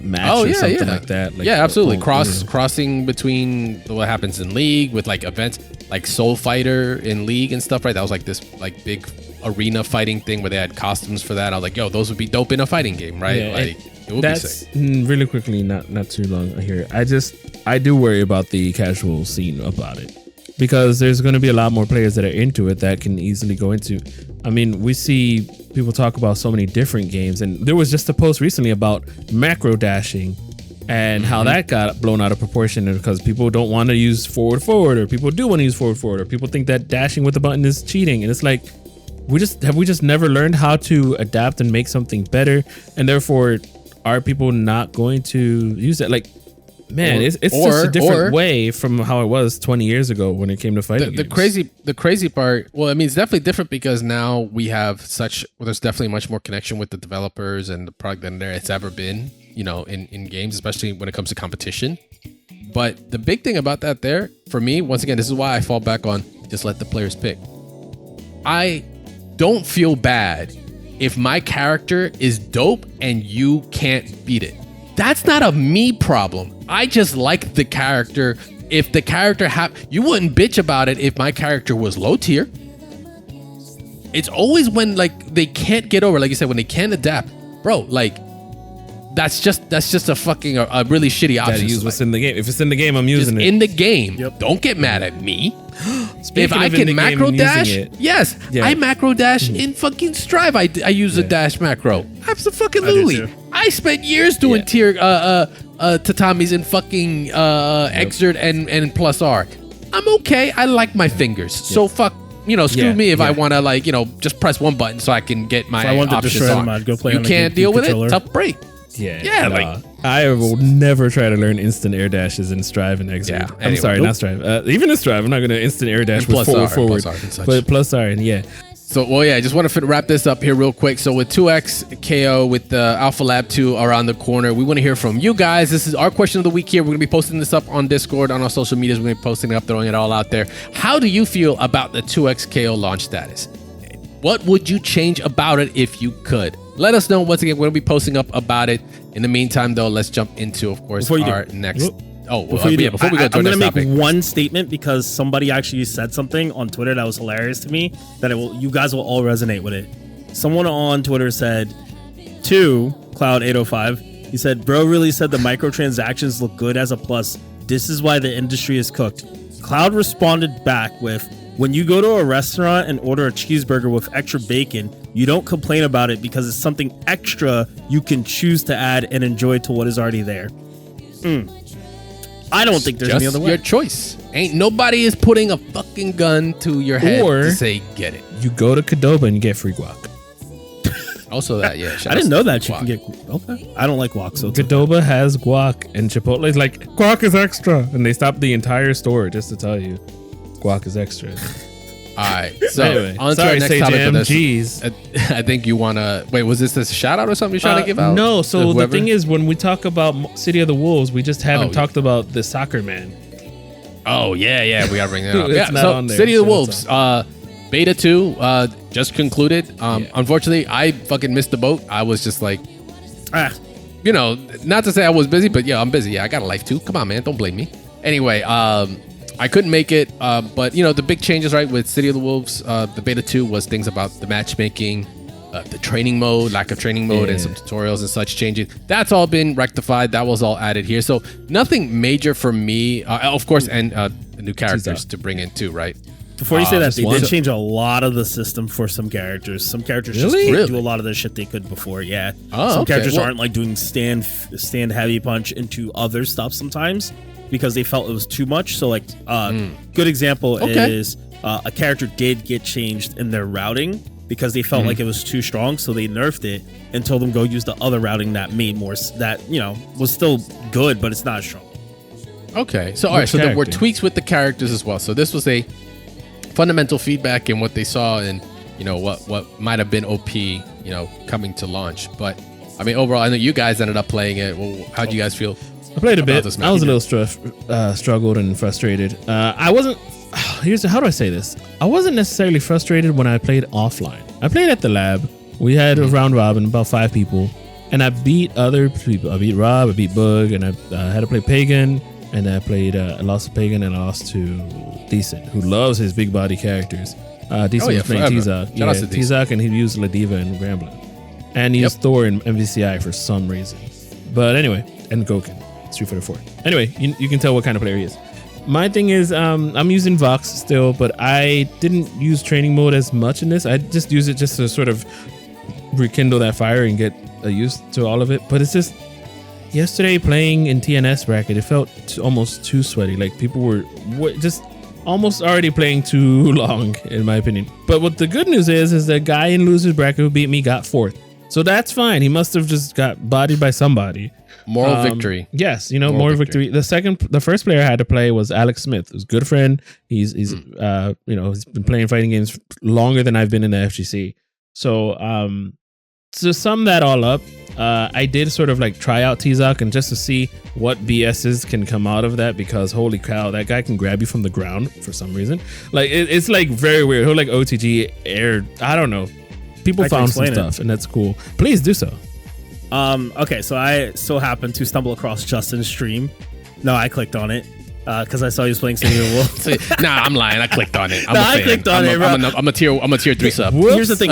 match or something like that. Like, yeah, absolutely. Crossing between what happens in League with like events like Soul Fighter in League and stuff, right? That was like this like big arena fighting thing where they had costumes for that. I was like, yo, those would be dope in a fighting game, right? Yeah, like it would be sick. Really quickly, not too long here. I do worry about the casual scene about it, because there's going to be a lot more players that are into it that can easily go into. I mean, we see people talk about so many different games, and there was just a post recently about macro dashing and how that got blown out of proportion because people don't want to use forward, or people do want to use forward, or people think that dashing with the button is cheating. And it's like, we just never learned how to adapt and make something better, and therefore are people not going to use it? Like, man, it's just a different way from how it was 20 years ago when it came to fighting games. The crazy part, well, I mean, it's definitely different because now we have there's definitely much more connection with the developers and the product than there it's ever been, you know, in games, especially when it comes to competition. But the big thing about that there, for me, once again, this is why I fall back on just let the players pick. I don't feel bad if my character is dope and you can't beat it. That's not a me problem. I just like the character. If the character you wouldn't bitch about it if my character was low tier. It's always when like they can't get over, like you said, when they can't adapt, bro. Like that's just a fucking a really shitty option. Use what's in the game. If it's in the game, I'm using it. In the game, Don't get mad at me. If I can macro dash, yes, I macro dash in fucking Strive. I use a dash macro. Absolutely. I spent years doing tier tatamis in fucking Exert and plus R. I'm okay. I like my fingers. So fuck, screw me if I want to just press one button so I can get my If I want to options destroy on. them, I'd go play You on a can't GameCube deal with controller. it? Tough break. Yeah, nah. I will never try to learn instant air dashes in Strive and Exit. Yeah, I'm anyway. sorry, not Strive. Even in Strive, I'm not going to instant air dash And with plus forward. R and such. But plus R, and yeah. So, I just want to wrap this up here real quick. So, with 2X KO with the Alpha Lab 2 around the corner, we want to hear from you guys. This is our question of the week here. We're going to be posting this up on Discord, on our social medias. We're going to be posting it up, throwing it all out there. How do you feel about the 2X KO launch status? What would you change about it if you could? Let us know. Once again, we're going to be posting up about it. In the meantime, though, let's jump into, of course, our next... Before we go to I'm our going next to make topic. one statement because somebody actually said something on Twitter that was hilarious to me that you guys will all resonate with it. Someone on Twitter said to Cloud805, he said, "Bro really said the microtransactions look good as a plus. This is why the industry is cooked." Cloud responded back with, "When you go to a restaurant and order a cheeseburger with extra bacon, you don't complain about it because it's something extra you can choose to add and enjoy to what is already there." I don't think there's any other way. Your choice. Ain't nobody is putting a fucking gun to your head Or- to say, get it. You go to Qdoba and you get free guac. Also that, yeah. I didn't know that you can get... Okay. I don't like guac, so it's okay. Qdoba has guac, and Chipotle is like, guac is extra. And they stopped the entire store just to tell you guac is extra. All right. So, Anyway, on to sorry, our next Say topic Jam. of this. Jeez. I think you want to... Wait, was this a shout out or something you're trying to give out? No, so the Whoever? thing is, when we talk about City of the Wolves, we just haven't Oh, yeah. talked about the soccer man. Oh, yeah. We got to bring that up. It's Yeah, not so on there, City of the so Wolves. Beta 2 just concluded. Unfortunately, I fucking missed the boat. I was just like... not to say I was busy, but yeah, I'm busy. Yeah, I got a life too. Come on, man. Don't blame me. Anyway, I couldn't make it. But, the big changes, right, with City of the Wolves, the Beta 2 was things about the matchmaking, the training mode, lack of training mode, and some tutorials and such changing. That's all been rectified. That was all added here. So nothing major for me, of course, and the new characters to bring in too, right? Before you say that, they one. did change a lot of the system for some characters. Some characters just Really? can't Really? do a lot of the shit they could before. Yeah. Oh, some okay. characters Well- aren't like doing stand heavy punch into other stuff sometimes because they felt it was too much. So like, good example is a character did get changed in their routing because they felt like it was too strong. So they nerfed it and told them go use the other routing that made more, that, was still good, but it's not as strong. Okay. So, all right. So there were tweaks with the characters as well. So this was a fundamental feedback in what they saw and, what might have been OP, coming to launch. But, I mean, overall, I know you guys ended up playing it. Well, how'd you guys feel? I played a about bit. this I was a match? little struggled and frustrated. I wasn't. How do I say this? I wasn't necessarily frustrated when I played offline. I played at the lab. We had a round robin, about 5 people, and I beat other people. I beat Rob, I beat Bug, and I had to play Pagan, and I played. I lost to Pagan, and I lost to Decent, who loves his big body characters. Decent was playing forever. T-Zok. Shout out to Decent. T-Zok, and he used Ladiva and Gramblin. And he used Thor in MVCI for some reason. But anyway, and Goken, Street Fighter 4. Anyway, you can tell what kind of player he is. My thing is, I'm using Vox still, but I didn't use training mode as much in this. I just use it just to sort of rekindle that fire and get used to all of it. But it's just, yesterday playing in TNS bracket, it felt almost too sweaty. Like people were just almost already playing too long, in my opinion. But what the good news is the guy in losers bracket who beat me got 4th. So that's fine. He must have just got bodied by somebody. Moral victory. Yes, more victory. The first player I had to play was Alex Smith, who's a good friend. He's he's been playing fighting games longer than I've been in the FGC. So to sum that all up, I did sort of like try out T-Zok and just to see what BSs can come out of that, because holy cow, that guy can grab you from the ground for some reason. Like it's like very weird. He'll like OTG air. I don't know. People found some stuff, and that's cool. Please do so. Okay, so I so happened to stumble across Justin's stream. No, I clicked on it because I saw he was playing City of the Wolves. Nah, I'm lying. I clicked on it. I clicked on it, bro. I'm a tier 3 sub. Here's the thing.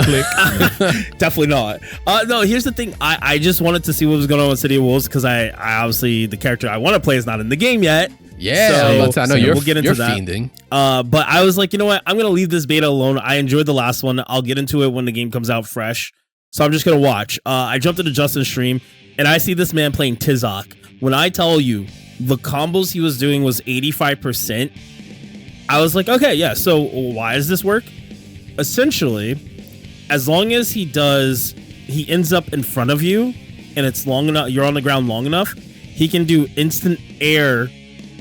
Definitely not. No, here's the thing. I just wanted to see what was going on with City of Wolves because I obviously the character I want to play is not in the game yet. Yeah, I know you're we'll get into that. Fiending. But I was like, you know what? I'm gonna leave this beta alone. I enjoyed the last one. I'll get into it when the game comes out fresh. So I'm just gonna watch. I jumped into Justin's stream and I see this man playing T-Zok. When I tell you the combos he was doing was 85%, I was like, okay, yeah. So why does this work? Essentially, as long as he ends up in front of you, and it's long enough, you're on the ground long enough, he can do instant air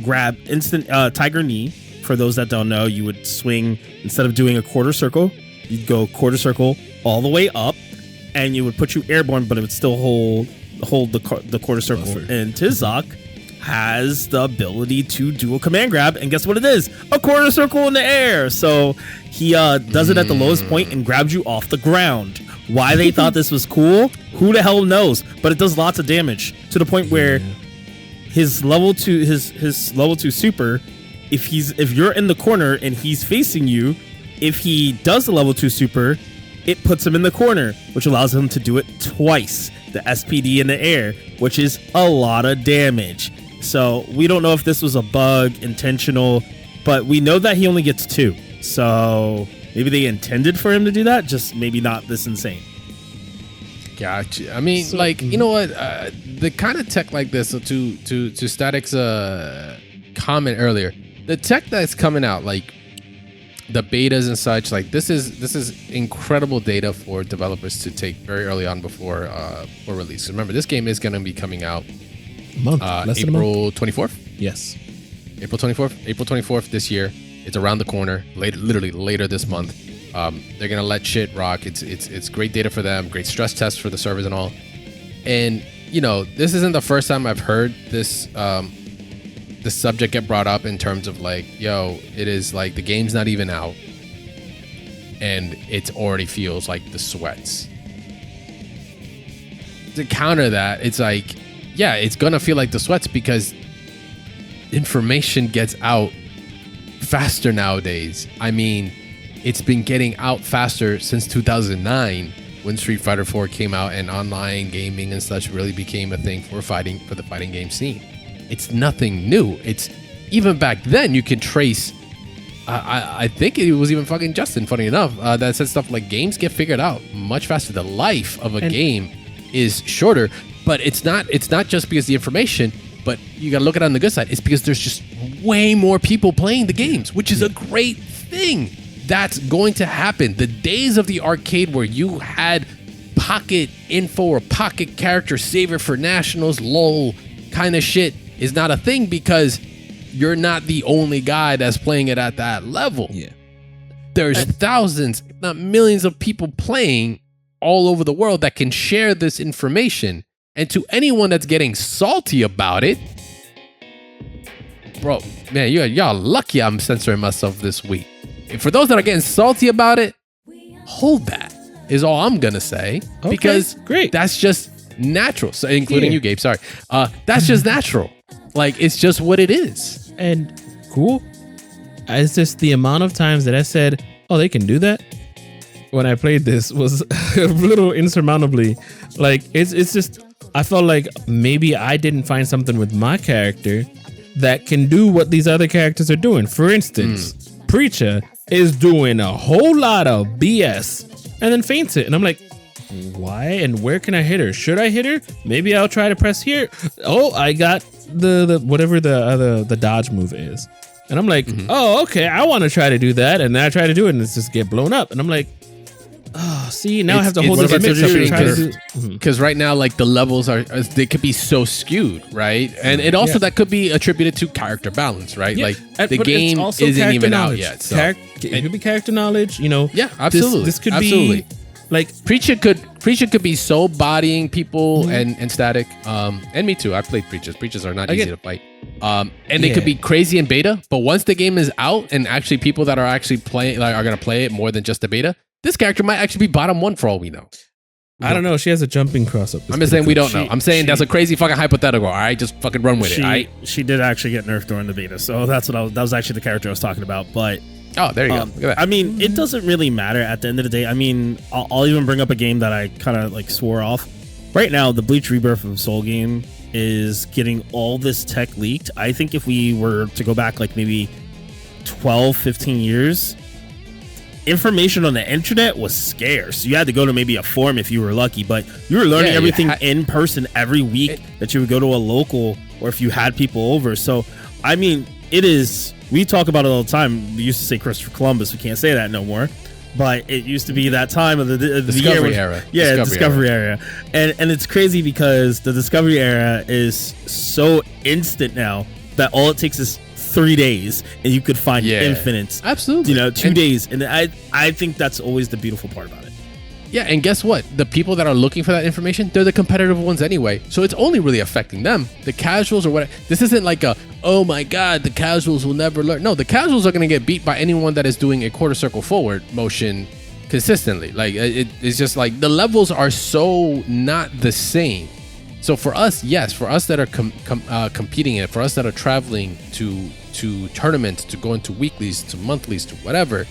grab, instant tiger knee. For those that don't know, you would swing, instead of doing a quarter circle, you'd go quarter circle all the way up, and you would put you airborne, but it would still hold the quarter circle. Buffer. And Tizok has the ability to do a command grab, and guess what it is? A quarter circle in the air. So he does it at the lowest point and grabs you off the ground. Why they thought this was cool, who the hell knows? But it does lots of damage to the point where his level 2 super, if you're in the corner and he's facing you, if he does the level 2 super, it puts him in the corner, which allows him to do it twice, the SPD in the air, which is a lot of damage. So we don't know if this was a bug, intentional, but we know that he only gets 2. So maybe they intended for him to do that, just maybe not this insane. Gotcha. I mean, you know what? The kind of tech like this, so to Static's comment earlier, the tech that's coming out, like the betas and such, like this is incredible data for developers to take very early on before release. Remember, this game is going to be coming out April 24th. Yes, April 24th this year. It's around the corner, literally later this month. They're gonna let shit rock. It's great data for them, great stress tests for the servers and all. And you know, this isn't the first time I've heard this the subject get brought up in terms of like, yo, it is like the game's not even out, and it already feels like the sweats. To counter that, it's like, yeah, it's gonna feel like the sweats because information gets out faster nowadays. I mean, it's been getting out faster since 2009 when Street Fighter 4 came out and online gaming and such really became a thing for the fighting game scene. It's nothing new. It's even back then you can trace. I think it was even fucking Justin, funny enough, that said stuff like games get figured out much faster. The life of a game is shorter, but it's not just because the information. But you gotta look at it on the good side. It's because there's just way more people playing the games, which is a great thing. That's going to happen. The days of the arcade where you had pocket info or pocket character saver for nationals, lol, kind of shit is not a thing because you're not the only guy that's playing it at that level. Yeah. There's thousands, if not millions of people playing all over the world that can share this information. And to anyone that's getting salty about it, bro, man, y'all lucky I'm censoring myself this week. And for those that are getting salty about it, hold that is all I'm gonna say. Okay, because great. That's just natural. So, including you, Gabe. Sorry, that's just natural. Like it's just what it is. And cool. It's just the amount of times that I said, "Oh, they can do that." When I played this was a little insurmountably. Like it's just. I felt like maybe I didn't find something with my character that can do what these other characters are doing. For instance, Preacher is doing a whole lot of BS and then faints it. And I'm like, why and where can I hit her? Should I hit her? Maybe I'll try to press here. Oh, I got the whatever the dodge move is. And I'm like, oh, okay, I want to try to do that. And then I try to do it and it's just get blown up. And I'm like, oh, see, now I have to hold this mix up and try to do. Because right now, like the levels they could be so skewed, right? And it also that could be attributed to character balance, right? Yeah. Like the game isn't even out yet. So. It could be character knowledge, you know. Yeah, absolutely. This could be like Preacher could be so bodying people and Static, and me too. I played Preachers. Preachers are not easy to fight. And they could be crazy in beta, but once the game is out and actually people that are actually playing are gonna play it more than just the beta. This character might actually be bottom 1 for all we know. I don't know. She has a jumping cross up. I'm just saying we don't know. I'm saying that's a crazy fucking hypothetical. All right, just fucking run with it. She did actually get nerfed during the beta, so that was actually the character I was talking about. But oh, there you go. Look at that. I mean, it doesn't really matter at the end of the day. I mean, I'll even bring up a game that I kind of like swore off. Right now, the Bleach Rebirth of Soul game is getting all this tech leaked. I think if we were to go back like maybe 12, 15 years, information on the internet was scarce. You had to go to maybe a forum if you were lucky, but you were learning everything in person every week that you would go to a local or if you had people over. So, I mean, it is we talk about it all the time. We used to say Christopher Columbus. We can't say that no more. But it used to be that time of the Discovery year era. Yeah, Discovery era. And it's crazy because the Discovery era is so instant now that all it takes is 3 days and you could find infinites. Absolutely. 2 days. And I think that's always the beautiful part about it. Yeah, and guess what? The people that are looking for that information, they're the competitive ones anyway. So it's only really affecting them. The casuals or whatever. This isn't like oh my God, the casuals will never learn. No, the casuals are going to get beat by anyone that is doing a quarter circle forward motion consistently. Like it's just like the levels are so not the same. So for us, yes, for us that are competing in it, for us that are traveling to tournaments, to going to weeklies, to monthlies, to whatever,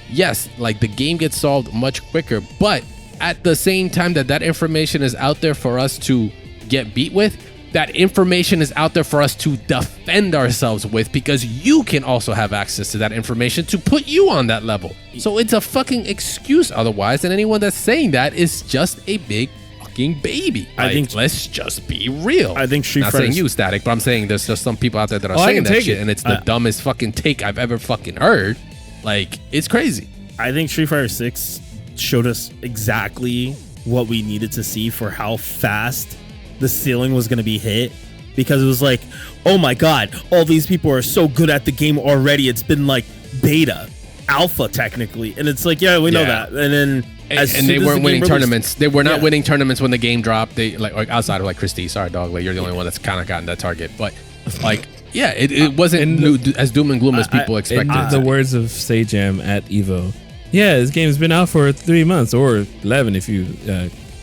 yes, like the game gets solved much quicker, but at the same time that information is out there for us to get beat with, that information is out there for us to defend ourselves with, because you can also have access to that information to put you on that level. So it's a fucking excuse otherwise, and anyone that's saying that is just a big fucking baby. I think let's just be real. I think Street Not Fighter saying you, Static, but I'm saying there's just some people out there that are saying that shit, and it's the dumbest fucking take I've ever fucking heard. Like, it's crazy. I think Street Fighter 6 showed us exactly what we needed to see for how fast the ceiling was going to be hit, because it was like, oh my God, all these people are so good at the game already. It's been like beta, alpha technically. And it's like, yeah, we know that. And then and they weren't winning tournaments. They were not winning tournaments when the game dropped. They like outside of like Christy, sorry dog, like you're the only one that's kind of gotten that target. But like, yeah, it wasn't as doom and gloom as people expected. In the words of Sajam at Evo, yeah, this game's been out for 3 months or 11 if you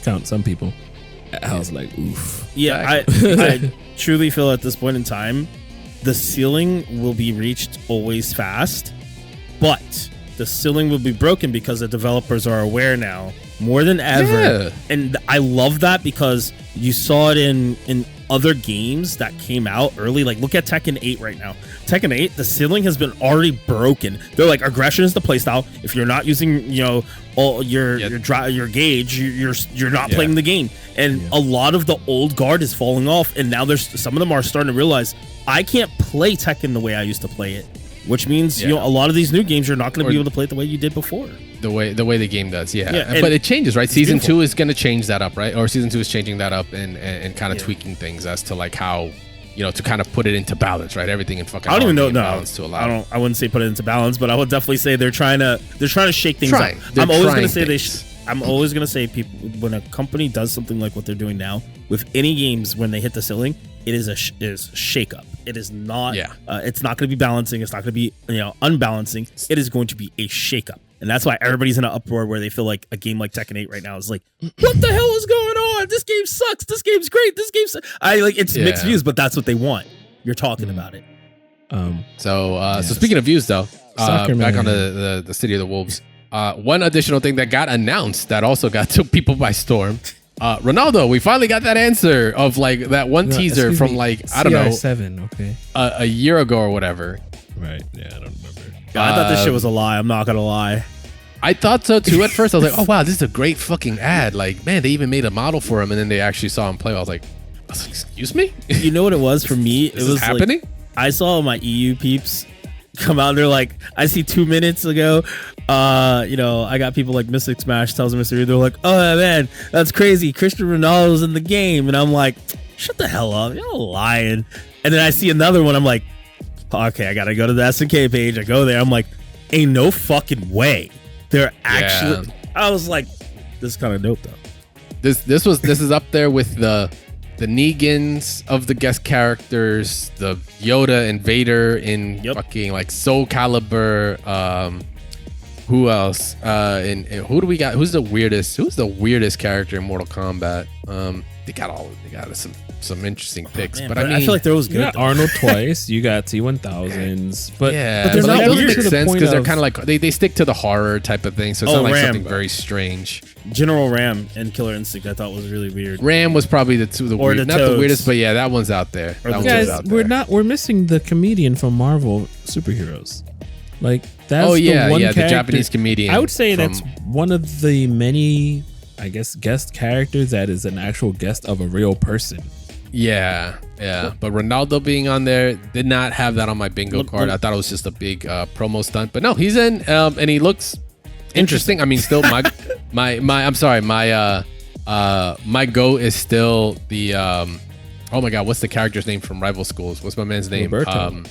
count some people. I was like, oof. Yeah, I truly feel at this point in time, the ceiling will be reached always fast, but the ceiling will be broken because the developers are aware now more than ever. Yeah. And I love that because you saw it in other games that came out early. Like, look at Tekken 8 right now. Tekken 8, the ceiling has been already broken. They're like, aggression is the playstyle. If you're not using, all your gauge, you're not playing the game. And a lot of the old guard is falling off. And now there's some of them are starting to realize, I can't play Tekken the way I used to play it. Which means a lot of these new games you're not going to be able to play it the way you did before. The way the game does, but it changes, right? Season 2 is going to change that up, right? Or Season 2 is changing that up and kind of tweaking things as to like how, to kind of put it into balance, right? Everything in fucking. I don't even know. No, balance to allow. I wouldn't say put it into balance, but I would definitely say they're trying to shake things up. I'm always going to say I'm always going to say people, when a company does something like what they're doing now with any games, when they hit the ceiling, it is a shake up. It is not. It's not going to be balancing. It's not going to be unbalancing. It is going to be a shake up, and that's why everybody's in an uproar where they feel like a game like Tekken 8 right now is like, what the hell is going on? This game sucks. This game's great. This game's it's mixed views, but that's what they want. You're talking about it. So speaking of views though, back on the City of the Wolves. One additional thing that got announced that also took people by storm. Ronaldo, we finally got that answer of like that one teaser from like, I don't know, CR7, a year ago or whatever. Right. Yeah, I don't remember. I thought this shit was a lie. I'm not going to lie. I thought so too at first. I was like, oh wow, this is a great fucking ad. Like, man, they even made a model for him, and then they actually saw him play. I was like, excuse me? You know what it was for me? It was happening? Like, I saw my EU peeps come out and they're like, I see 2 minutes ago, I got people like Mystic Smash tells me, they're like, oh man, that's crazy, Cristiano Ronaldo's in the game, and I'm like, shut the hell up, you're lying. And then I see another one, I'm like, okay, I gotta go to the SNK page. I go there, I'm like, ain't no fucking way they're actually. I was like, this is kind of dope though. This is up there with the Negans of the guest characters, the Yoda and Vader in fucking like Soul Calibur. Who else? And who do we got? Who's the weirdest character in Mortal Kombat? They got some interesting picks, man, but I mean, I feel like there was good. You got Arnold twice. You got T1000s, but they're not those weird make to the sense because they're kind of like they stick to the horror type of thing, so it's not like something very strange. General Ram and Killer Instinct, I thought was really weird. Ram was probably not the weirdest, but yeah, that one's out there. We're missing the comedian from Marvel superheroes. Like that's one character, the Japanese comedian. I would say that's one of the many, I guess, guest characters that is an actual guest of a real person. Yeah. But Ronaldo being on there did not have that on my bingo card. I thought it was just a big promo stunt. But no, he's in, and he looks interesting. I mean, still my GOAT is still the oh my god, what's the character's name from Rival Schools? What's my man's name? Roberto.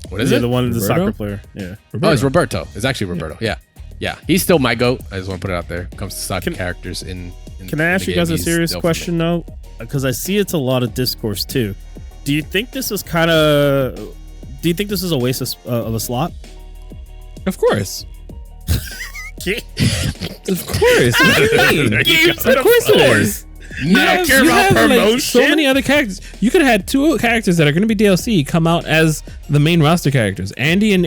What is it? The one, the Roberto? soccer player. Yeah. Oh, it's Roberto. It's actually Roberto. Yeah. He's still my GOAT. I just want to put it out there. When it comes to soccer characters in Can I ask you guys a serious definitely. question though? Because I see it's a lot of discourse too. Do you think this is kind of? Do you think this is a waste of a slot? Of course. Of course. What do you mean? Of course it is. You care about promotion? Like, so many other characters. You could have had 2 characters that are going to be DLC come out as the main roster characters. Andy and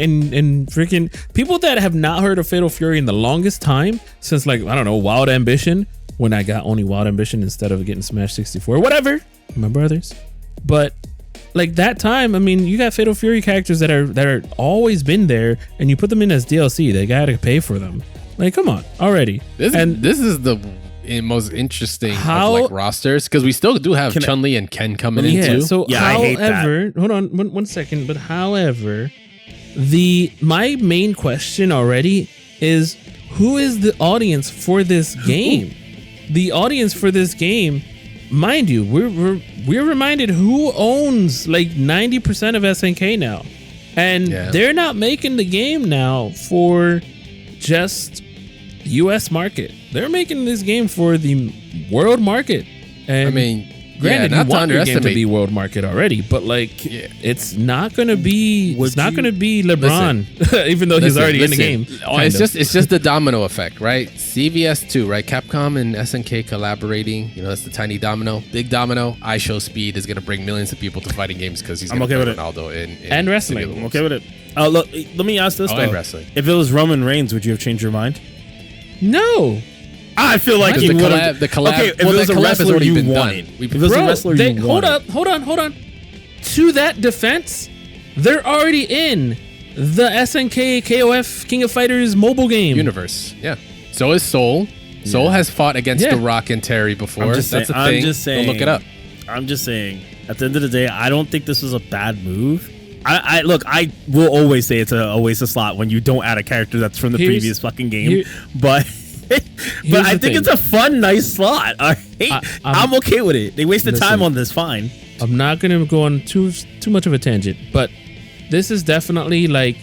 freaking people that have not heard of Fatal Fury in the longest time since, like, I don't know, Wild Ambition, when I got only Wild Ambition instead of getting Smash 64. Whatever. My brothers. But like that time, I mean, you got Fatal Fury characters that are always been there, and you put them in as DLC. They got to pay for them. Like, come on, already. This is the most interesting of like rosters, because we still do have Chun-Li and Ken coming in too. So I hate that. Hold on one second. But however, my main question already is, who is the audience for this game? The audience for this game, mind you, we're reminded who owns like 90% of SNK now, and they're not making the game now for just US market. They're making this game for the world market. And I mean, granted, not you want to your game to underestimate be world market already, but like it's not gonna be LeBron, even though he's already in the game. It's just the domino effect, right? CVS2, right? Capcom and SNK collaborating. You know, that's the tiny domino. Big domino. iShowSpeed is gonna bring millions of people to fighting games because he's gonna okay play with Ronaldo and wrestling. I'm okay with it. Look, let me ask this though. And wrestling. If it was Roman Reigns, would you have changed your mind? No. I feel like you would have. The collab. Okay, if it was a wrestler already you been wanted. done. If it was a wrestler you wanted. Hold on. To that defense, they're already in the SNK KOF King of Fighters mobile game universe. Yeah. So is Soul. Soul has fought against The Rock and Terry before. That's a thing. I'm just saying. Go look it up. I'm just saying. At the end of the day, I don't think this was a bad move. I will always say it's a waste of slot when you don't add a character that's from the previous fucking game. But I think it's a fun, nice slot. I'm okay with it. They wasted time on this. Fine. I'm not gonna go on too much of a tangent, but this is definitely like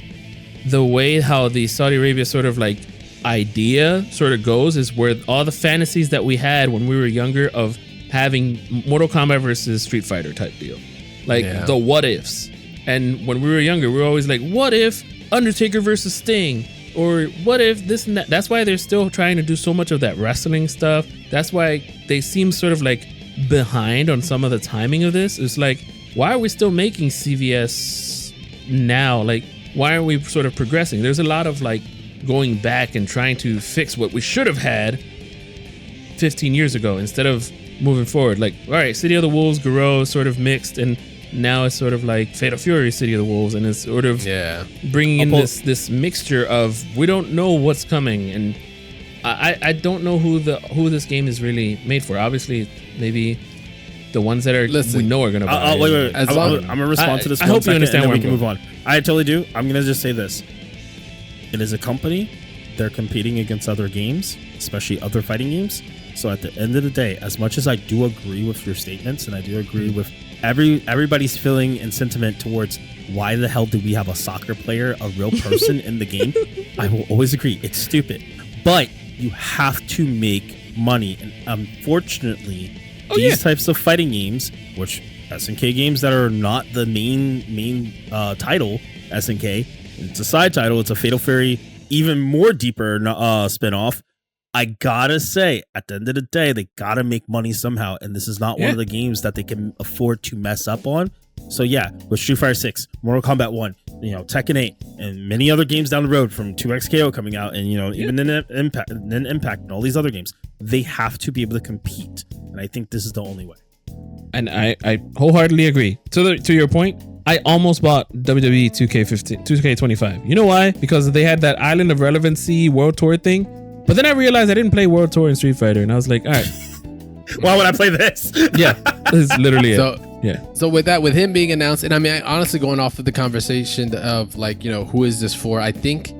the way how the Saudi Arabia sort of like idea sort of goes, is where all the fantasies that we had when we were younger of having Mortal Kombat versus Street Fighter type deal, like the what ifs. And when we were younger, we were always like, what if Undertaker versus Sting? Or what if this and that? That's why they're still trying to do so much of that wrestling stuff. That's why they seem sort of like behind on some of the timing of this. It's like, why are we still making CVS now? Like, why aren't we sort of progressing? There's a lot of like going back and trying to fix what we should have had 15 years ago instead of moving forward. Like, all right, City of the Wolves, Garou sort of mixed, and now it's sort of like Fatal Fury, City of the Wolves, and it's sort of bringing in this mixture of we don't know what's coming, and I don't know who this game is really made for. Obviously, maybe the ones that we know are gonna buy. Wait. I'm gonna respond to this. I hope you understand where we can move on. I totally do. I'm gonna just say this: it is a company. They're competing against other games, especially other fighting games. So at the end of the day, as much as I do agree with your statements, and I do agree with everybody's feeling and sentiment towards why the hell do we have a soccer player, a real person in the game, I will always agree it's stupid. But you have to make money, and unfortunately, these types of fighting games, which SNK games that are not the main title, SNK, it's a side title. It's a Fatal Fury, even more deeper spinoff. I gotta say, at the end of the day, they gotta make money somehow, and this is not one of the games that they can afford to mess up on. So yeah, with Street Fighter 6, Mortal Kombat 1, Tekken 8, and many other games down the road, from 2XKO coming out, and even then Impact and all these other games, they have to be able to compete, and I think this is the only way. And I wholeheartedly agree. To your point, I almost bought WWE 2K25. You know why? Because they had that Island of Relevancy World Tour thing. But then I realized I didn't play World Tour in Street Fighter, and I was like, all right, why would I play this? Yeah. That's literally So it. Yeah. So with him being announced, and I mean, honestly, going off of the conversation of like, who is this for? I think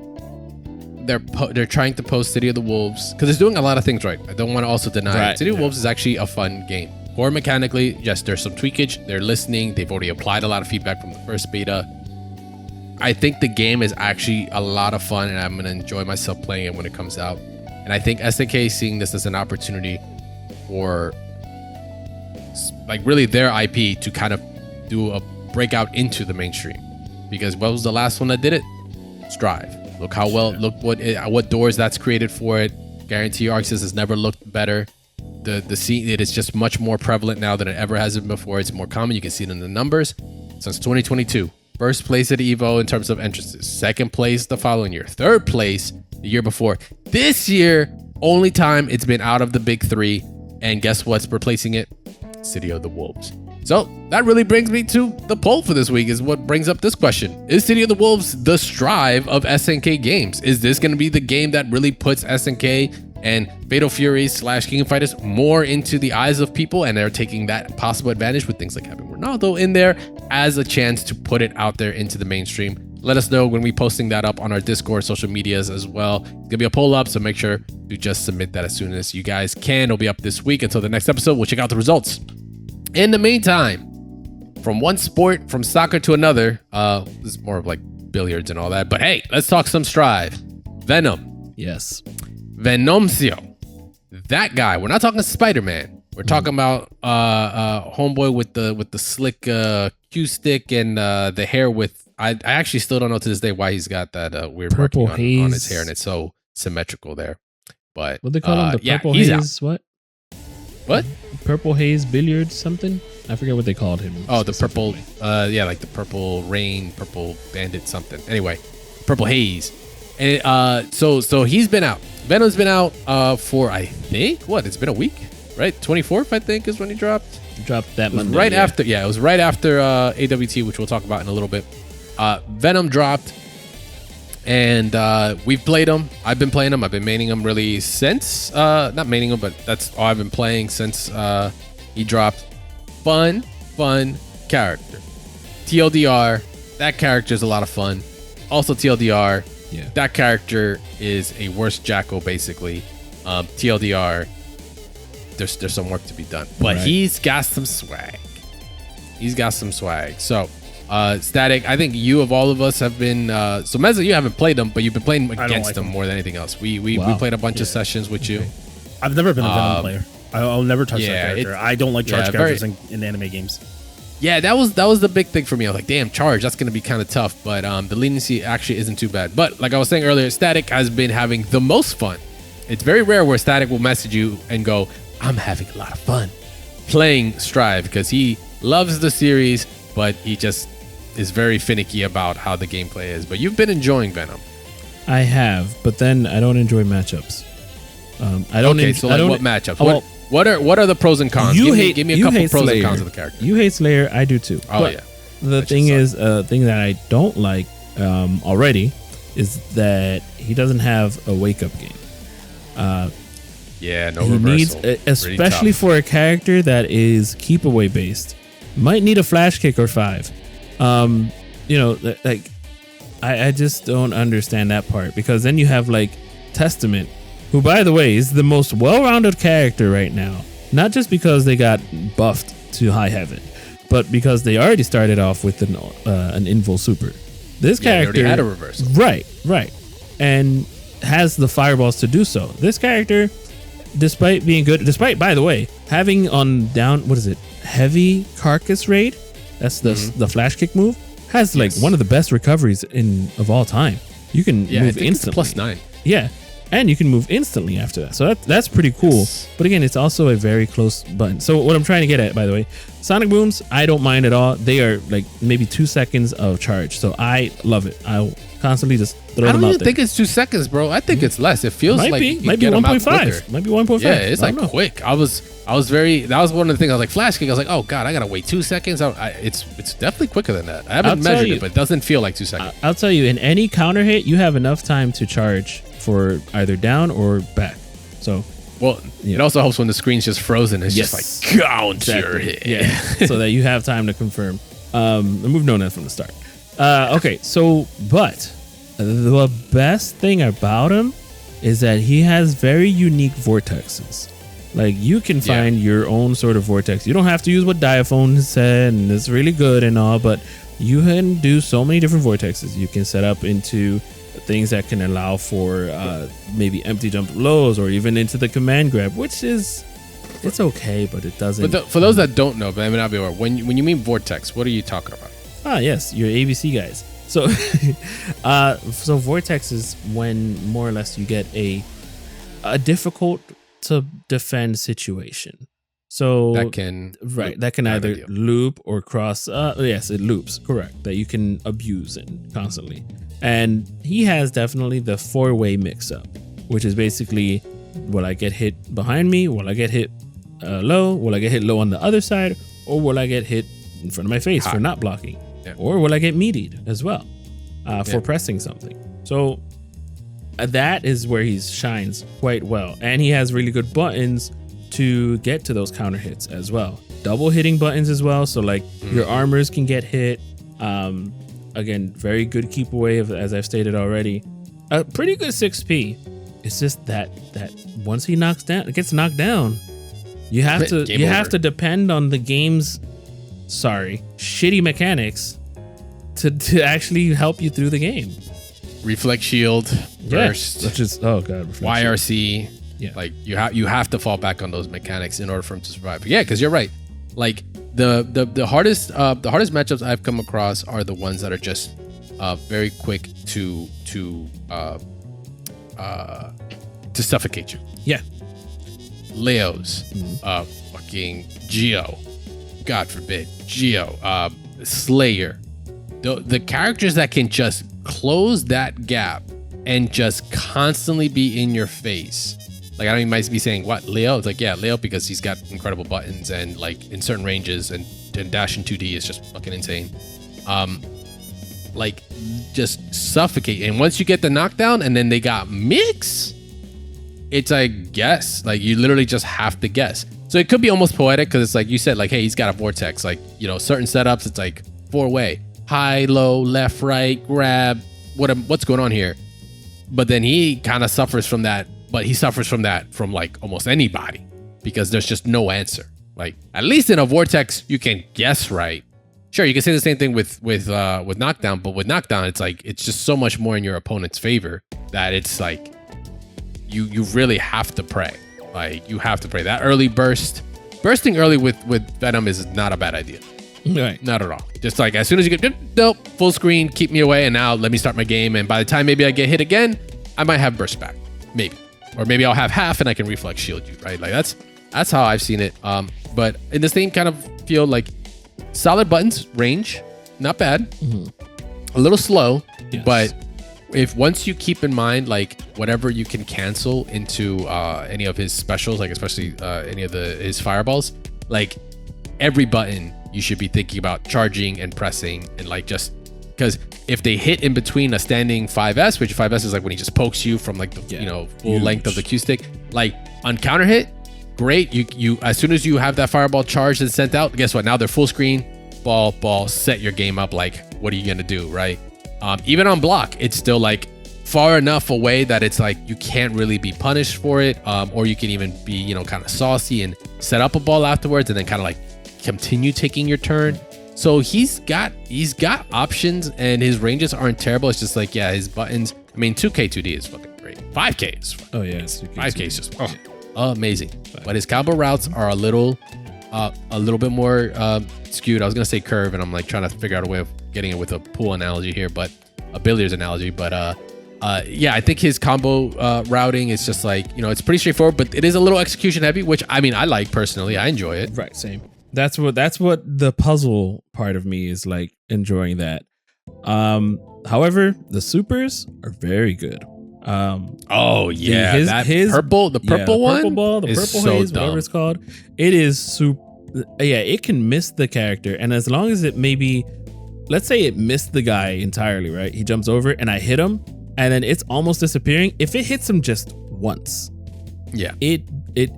they're trying to post City of the Wolves because it's doing a lot of things right. I don't want to also deny it. City of the Wolves is actually a fun game. Core mechanically, yes, there's some tweakage. They're listening. They've already applied a lot of feedback from the first beta. I think the game is actually a lot of fun, and I'm going to enjoy myself playing it when it comes out. And I think SNK is seeing this as an opportunity for like really their IP to kind of do a breakout into the mainstream. Because what was the last one that did it? Strive. Look how well, look what doors that's created for it. Guarantee you, Ark has never looked better. The scene, it is just much more prevalent now than it ever has been before. It's more common. You can see it in the numbers. Since 2022, first place at Evo in terms of entrances, second place the following year, third place the year before. This year, only time it's been out of the big three. And guess what's replacing it? City of the Wolves. So that really brings me to the poll for this week, is what brings up this question. Is City of the Wolves the Strive of SNK games? Is this going to be the game that really puts SNK and Fatal Furies / King of Fighters more into the eyes of people, and they're taking that possible advantage with things like having Ronaldo in there as a chance to put it out there into the mainstream? Let us know when we're posting that up on our Discord, social medias as well. It's gonna be a poll up, so make sure to just submit that as soon as you guys can. It'll be up this week. Until the next episode, we'll check out the results. In the meantime, from one sport, from soccer to another, this is more of like billiards and all that, but hey, let's talk some Strive. Venom. Yes. Venomcio. That guy. We're not talking Spider-Man. We're talking about homeboy with the slick Q stick and the hair with. I actually still don't know to this day why he's got that weird purple marking on his hair, and it's so symmetrical there. But what they call him? The purple he's haze. Out. What? Purple haze billiard something. I forget what they called him. Oh, the purple. Like the purple rain, purple bandit something. Anyway, purple haze. And so he's been out. Venom's been out for I think it's been a week, right? 24th I think is when he dropped. Dropped that Monday. Right after, it was right after AWT, which we'll talk about in a little bit. Venom dropped, and we've played him. I've been playing him. I've been maining him really since not maining him, but that's all I've been playing since he dropped. Fun character. TLDR, that character is a lot of fun. Also TLDR, that character is a worse Jacko basically. TLDR, there's some work to be done, but he's got some swag. So Static, I think you of all of us have been so Mezza, you haven't played them, but you've been playing against them more than anything else. We played a bunch of sessions with you. I've never been a Venom player. I'll never touch that character. I don't like charge characters in anime games. Yeah, that was the big thing for me. I was like, damn, charge, that's gonna be kind of tough, but the leniency actually isn't too bad. But like I was saying earlier, Static has been having the most fun. It's very rare where Static will message you and go, I'm having a lot of fun playing Strive, because he loves the series, but he just is very finicky about how the gameplay is. But you've been enjoying Venom. I have, but then I don't enjoy matchups. I don't. Okay, so like what matchups? Well, what are the pros and cons? Give me a couple pros and cons of the character. You hate Slayer, I do too. Oh yeah. The thing is, thing that I don't like already is that he doesn't have a wake up game. No he reversal. Needs, especially for a character that is keep away based, might need a flash kick or 5. Like I just don't understand that part, because then you have like Testament, who by the way is the most well-rounded character right now, not just because they got buffed to high heaven, but because they already started off with an invul super. This character already had a reversal. Right. And has the fireballs to do so. This character, despite being good, by the way, having on down, heavy carcass raid, that's the flash kick move, has like one of the best recoveries of all time. You can move instantly. It's +9. Yeah. And you can move instantly after that. So that's pretty cool. Yes. But again, it's also a very close button. So what I'm trying to get at, by the way, Sonic Booms, I don't mind at all. They are like maybe 2 seconds of charge. So I love it. I'll constantly just throw them out there. I don't even think it's 2 seconds, bro. I think it's less. It feels might be 1.5. Might be 1.5. Yeah, it's like quick. That was one of the things. I was like, flash kick. I was like, oh God, I gotta wait 2 seconds. It's definitely quicker than that. I haven't measured it, but it doesn't feel like 2 seconds. I'll tell you, in any counter hit, you have enough time to charge for either down or back. So Well, it also helps when the screen's just frozen. It's just like counter hit. Yeah, so that you have time to confirm. And we've known that from the start. Okay, so but the best thing about him is that he has very unique vortexes. Like you can find your own sort of vortex. You don't have to use what Diaphone said, and it's really good and all, but you can do so many different vortexes. You can set up into things that can allow for maybe empty jump lows, or even into the command grab, which is it's okay, but it doesn't. But for those that don't know, but I mean, I'll be aware. When you mean vortex, what are you talking about? Ah, yes, your ABC guys. So, so vortex is when more or less you get a difficult to defend situation. So that can either loop or cross. Yes, it loops. Correct. That you can abuse in constantly. And he has definitely the 4-way mix-up, which is basically, will I get hit behind me? Will I get hit low? Will I get hit low on the other side? Or will I get hit in front of my face for not blocking? Yeah. Or will I get meatied as well for pressing something? So that is where he shines quite well. And he has really good buttons to get to those counter hits as well. Double hitting buttons as well. So like your armors can get hit. Again, very good keep away, as I've stated already. A pretty good 6P. It's just that once he gets knocked down, you have to depend on the game's shitty mechanics to actually help you through the game. Reflex shield, burst, which is YRC. Yeah, like you have to fall back on those mechanics in order for him to survive. Yeah, because you're right. Like the hardest matchups I've come across are the ones that are just very quick to suffocate you. Yeah, Leo's, fucking Geo, God forbid, Geo, Slayer, the characters that can just close that gap and just constantly be in your face. Like, I don't even might be saying what Leo. It's like, yeah, Leo, because he's got incredible buttons and like in certain ranges, and dash in 2D is just fucking insane. Like just suffocate. And once you get the knockdown and then they got mix, it's like guess. Like you literally just have to guess. So it could be almost poetic because it's like you said, like, hey, he's got a vortex. Like, you know, certain setups, it's like 4-way, high, low, left, right, grab. What's going on here? But then he kind of suffers from that. But he suffers from that from like almost anybody because there's just no answer. Like at least in a vortex, you can guess right. Sure, you can say the same thing with knockdown, but with knockdown, it's like it's just so much more in your opponent's favor that it's like you really have to pray. Like you have to pray. That early bursting early with Venom is not a bad idea. Right. Not at all. Just like as soon as you get nope, full screen, keep me away, and now let me start my game. And by the time maybe I get hit again, I might have burst back, maybe. Or maybe I'll have half and I can reflex shield you, right? Like that's how I've seen it. But in the same kind of feel, like solid buttons, range, not bad. A little slow, but if once you keep in mind like whatever you can cancel into any of his specials, like especially any of his fireballs, like every button you should be thinking about charging and pressing, and like just because if they hit in between a standing 5S, which 5S is like when he just pokes you from like the full length of the Q stick, like on counter hit, great. You as soon as you have that fireball charged and sent out, guess what? Now they're full screen, ball, set your game up. Like, what are you gonna do, right? Even on block, it's still like far enough away that it's like you can't really be punished for it, or you can even be, you know, kind of saucy and set up a ball afterwards and then kind of like continue taking your turn. So he's got options and his ranges aren't terrible. It's just like, yeah, his buttons. I mean, 2K 2D is fucking great. 5K is fucking 5K is just amazing. But his combo routes are a little bit more skewed. I was gonna say curve, and I'm like trying to figure out a way of getting it with a pool analogy here, but a billiards analogy. But yeah, I think his combo routing is just like, you know, it's pretty straightforward, but it is a little execution heavy, which I mean I like personally. I enjoy it. Right, same. That's what the puzzle part of me is like, enjoying that. However, the supers are very good. Oh yeah, the purple one, ball, the purple so haze, dumb. whatever it's called. It is super. Yeah, it can miss the character, and as long as it maybe, let's say it missed the guy entirely, right? He jumps over, and I hit him, and then it's almost disappearing. If it hits him just once, yeah, it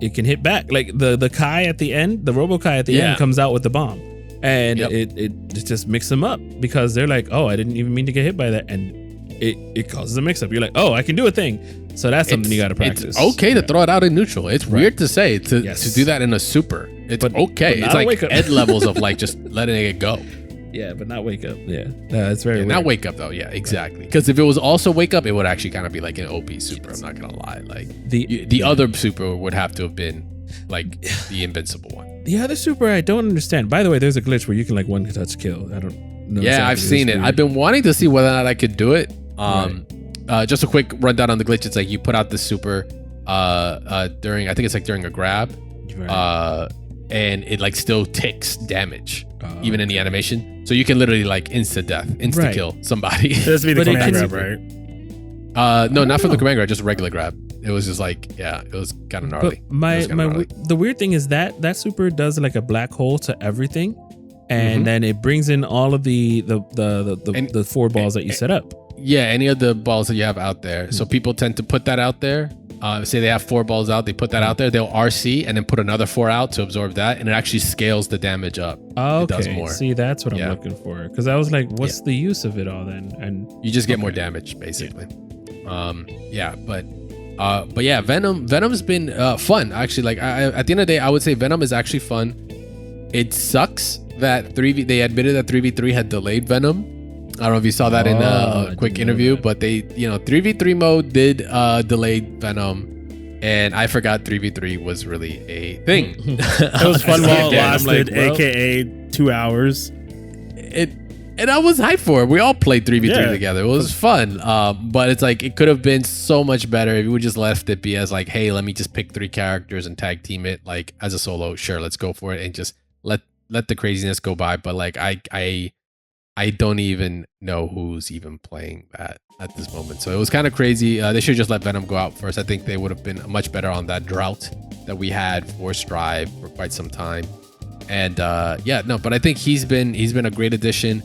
it can hit back. Like the Kai at the end, the Robo Kai at the end comes out with the bomb, and it just mixes them up because they're like, oh, I didn't even mean to get hit by that, and it causes a mix up. You're like, oh, I can do a thing. So that's something you got to practice. It's okay to throw it out in neutral. It's weird to say to do that in a super. It's okay. It's like ed levels of like just letting it go. Yeah, but not wake up. Yeah, it's very weird. Not wake up though. Yeah, exactly. Because if it was also wake up, it would actually kind of be like an OP super. I'm not gonna lie. Like the other super would have to have been like the invincible one. The other super I don't understand. By the way, there's a glitch where you can like one touch kill. I don't know. Yeah, I've seen it. I've been wanting to see whether or not I could do it. Just a quick rundown on the glitch. It's like you put out the super during, I think it's like during a grab, and it like still takes damage even in the animation. So you can literally like insta kill somebody. It has to be the command grab, right? No, not from the command grab, just regular grab. It was just like, it was kind of gnarly. But the weird thing is that super does like a black hole to everything, and then it brings in all of the 4 balls that you set up. Yeah, any of the balls that you have out there. So people tend to put that out there. Say they have 4 balls out, they put that out there, they'll RC and then put another 4 out to absorb that, and it actually scales the damage up. Oh, okay. It does more. See, that's what I'm looking for. Because I was like, what's the use of it all then? And you just get more damage, basically. But yeah, Venom's been fun, actually. Like at the end of the day, I would say Venom is actually fun. It sucks that they admitted that 3v3 had delayed Venom. I don't know if you saw that in a quick interview, but they, 3v3 mode did delay Venom, and I forgot 3v3 was really a thing. It was fun while it lasted, aka 2 hours. And I was hyped for it. We all played 3v3 together. It was fun, but it's like it could have been so much better if we just left it be as like, hey, let me just pick 3 characters and tag team it like as a solo. Sure, let's go for it and just let the craziness go by. But like I don't even know who's even playing that at this moment. So it was kind of crazy. They should just let Venom go out first. I think they would have been much better on that drought that we had for Strive for quite some time. And but I think he's been a great addition.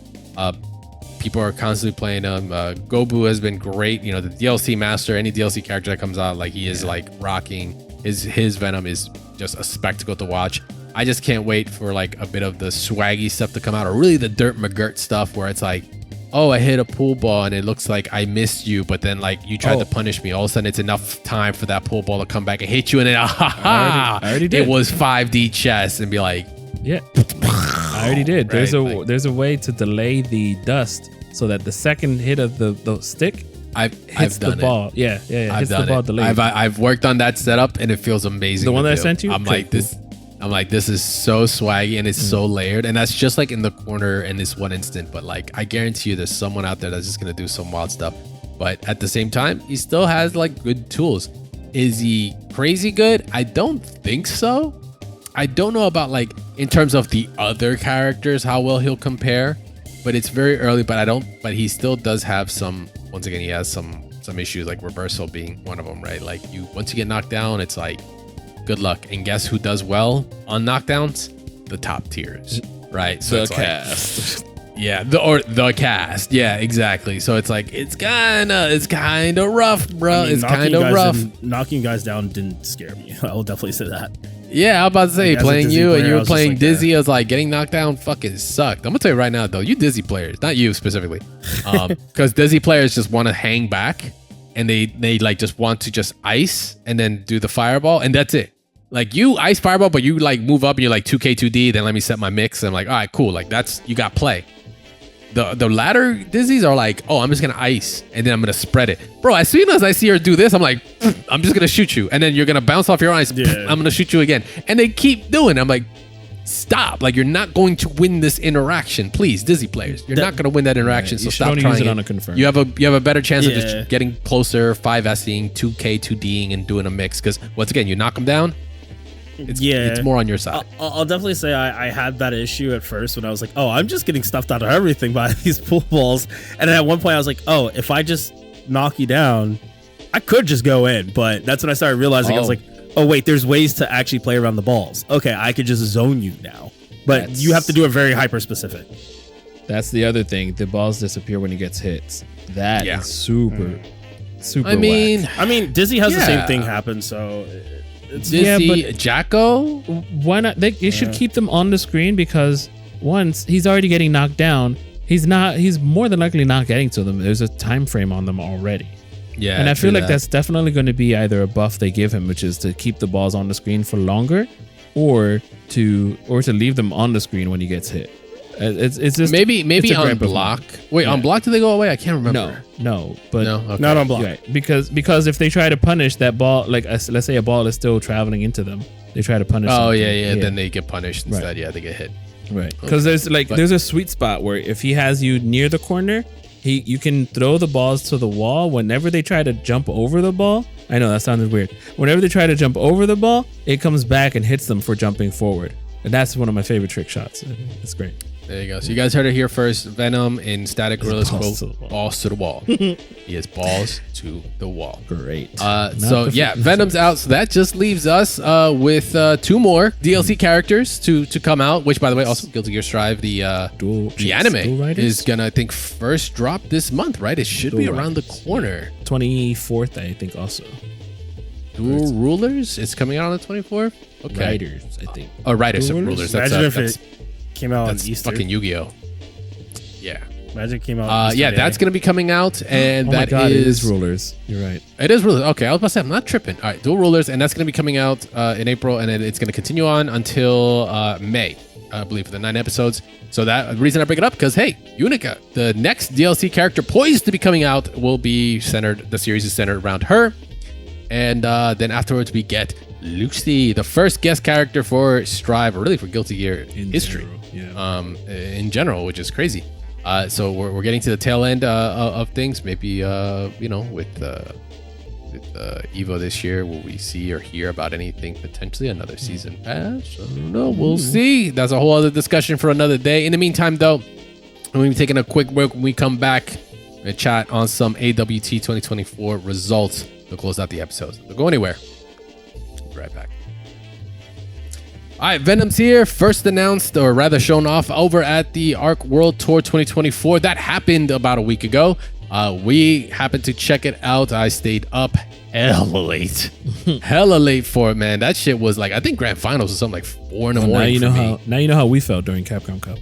People are constantly playing him. Gobu has been great. The DLC master, any DLC character that comes out, like he is like rocking. His Venom is just a spectacle to watch. I just can't wait for like a bit of the swaggy stuff to come out, or really the Dirt McGirt stuff where it's like, oh, I hit a pool ball and it looks like I missed you, but then like you tried to punish me. All of a sudden it's enough time for that pool ball to come back and hit you, and then I already did. It was 5D chess, and be like, yeah, I already did. There's a way to delay the dust so that the second hit of the stick hits the ball. Yeah. Hits the ball delayed. I've worked on that setup and it feels amazing. The one that I sent you? I'm like, this is so swaggy and it's so layered, and that's just like in the corner in this one instant. But like, I guarantee you, there's someone out there that's just gonna do some wild stuff. But at the same time, he still has like good tools. Is he crazy good? I don't think so. I don't know about like in terms of the other characters how well he'll compare, but it's very early. But he still does have some. Once again, he has some issues, like reversal being one of them, right? Like once you get knocked down, it's like, good luck. And guess who does well on knockdowns? The top tiers, right? So the cast. The cast. Yeah, exactly. So it's like it's kind of rough, bro. It's kind of rough. Knocking guys down didn't scare me. I will definitely say that. Yeah, I was about to say, playing you and you were playing Dizzy, I was like, getting knocked down fucking sucked. I'm gonna tell you right now though, you Dizzy players, not you specifically, because Dizzy players just want to hang back and they like just want to just ice and then do the fireball, and that's it. Like you ice fireball, but you like move up and you're like 2K 2D, then let me set my mix. And I'm like, all right, cool. Like that's, you got play. The latter Dizzies are like, oh, I'm just gonna ice and then I'm gonna spread it, bro. As soon as I see her do this, I'm like, I'm just gonna shoot you, and then you're gonna bounce off your ice. I'm gonna shoot you again, and they keep doing it. I'm like, stop! Like, you're not going to win this interaction, please, Dizzy players. You're not gonna win that interaction. So stop trying. Use it on a confirm. You have a better chance of just getting closer, 5S'ing, 2K 2D'ing, and doing a mix. Because once again, you knock them down. It's more on your side. I'll definitely say I had that issue at first when I was like, oh, I'm just getting stuffed out of everything by these pool balls. And then at one point I was like, oh, if I just knock you down, I could just go in. But that's when I started realizing I was like, oh, wait, there's ways to actually play around the balls. Okay, I could just zone you now. But you have to do it very hyper specific. That's the other thing. The balls disappear when he gets hits. That is super I mean, Dizzy has the same thing happen, so Dizzy, Jacko. Why not? They should keep them on the screen because once he's already getting knocked down, he's more than likely not getting to them. There's a time frame on them already. Yeah, and I feel like that's definitely going to be either a buff they give him, which is to keep the balls on the screen for longer, or to leave them on the screen when he gets hit. It's just maybe on block. Wait, on block do they go away? I can't remember. No, but okay. Not on block. Right, because if they try to punish that ball, like let's say a ball is still traveling into them, they try to punish. Oh yeah. Then they get punished instead. Right. Yeah, they get hit. Right, because there's a sweet spot where if he has you near the corner, you can throw the balls to the wall. Whenever they try to jump over the ball, I know that sounded weird. Whenever they try to jump over the ball, it comes back and hits them for jumping forward, and that's one of my favorite trick shots. It's great. There you go. So you guys heard it here first. Venom in StaticGorilla's quote, balls to the wall. He has balls to the wall. Great. Venom's out. So that just leaves us with 2 more DLC characters to come out, which, by the way, also Guilty Gear Strive, the anime is going to, I think, first drop this month, right? It should be around the corner. 24th, I think, also. Dual Rulers? It's coming out on the 24th? Okay. Riders, I think. Oh, Riders of Rulers. Imagine if it came out on Easter. Fucking Yu-Gi-Oh! Yeah. Magic came out on Easter Day. That's going to be coming out, and it is Rulers. You're right. It is Rulers. Okay, I was about to say, I'm not tripping. All right, Dual Rulers, and that's going to be coming out in April, and it's going to continue on until May, I believe, for the 9 episodes. So the reason I bring it up, because, hey, Unica, the next DLC character poised to be coming out, will be centered, the series is centered around her. And then afterwards, we get Lucy, the first guest character for Strive, or really for Guilty Gear history, in general, which is crazy. So we're getting to the tail end of things. Maybe with Evo this year, will we see or hear about anything potentially another season pass? I don't know. We'll see. That's a whole other discussion for another day. In the meantime, though, we'll be taking a quick break. When we come back and chat on some AWT 2024 results to close out the episode. Don't go anywhere. We'll be right back. All right, Venom's here. First announced, or rather shown off, over at the Ark World Tour 2024. That happened about a week ago. We happened to check it out. I stayed up hella late. Hella late for it, man. That shit was like, I think grand finals was something like 4 in the morning. Now you know how we felt during Capcom Cup.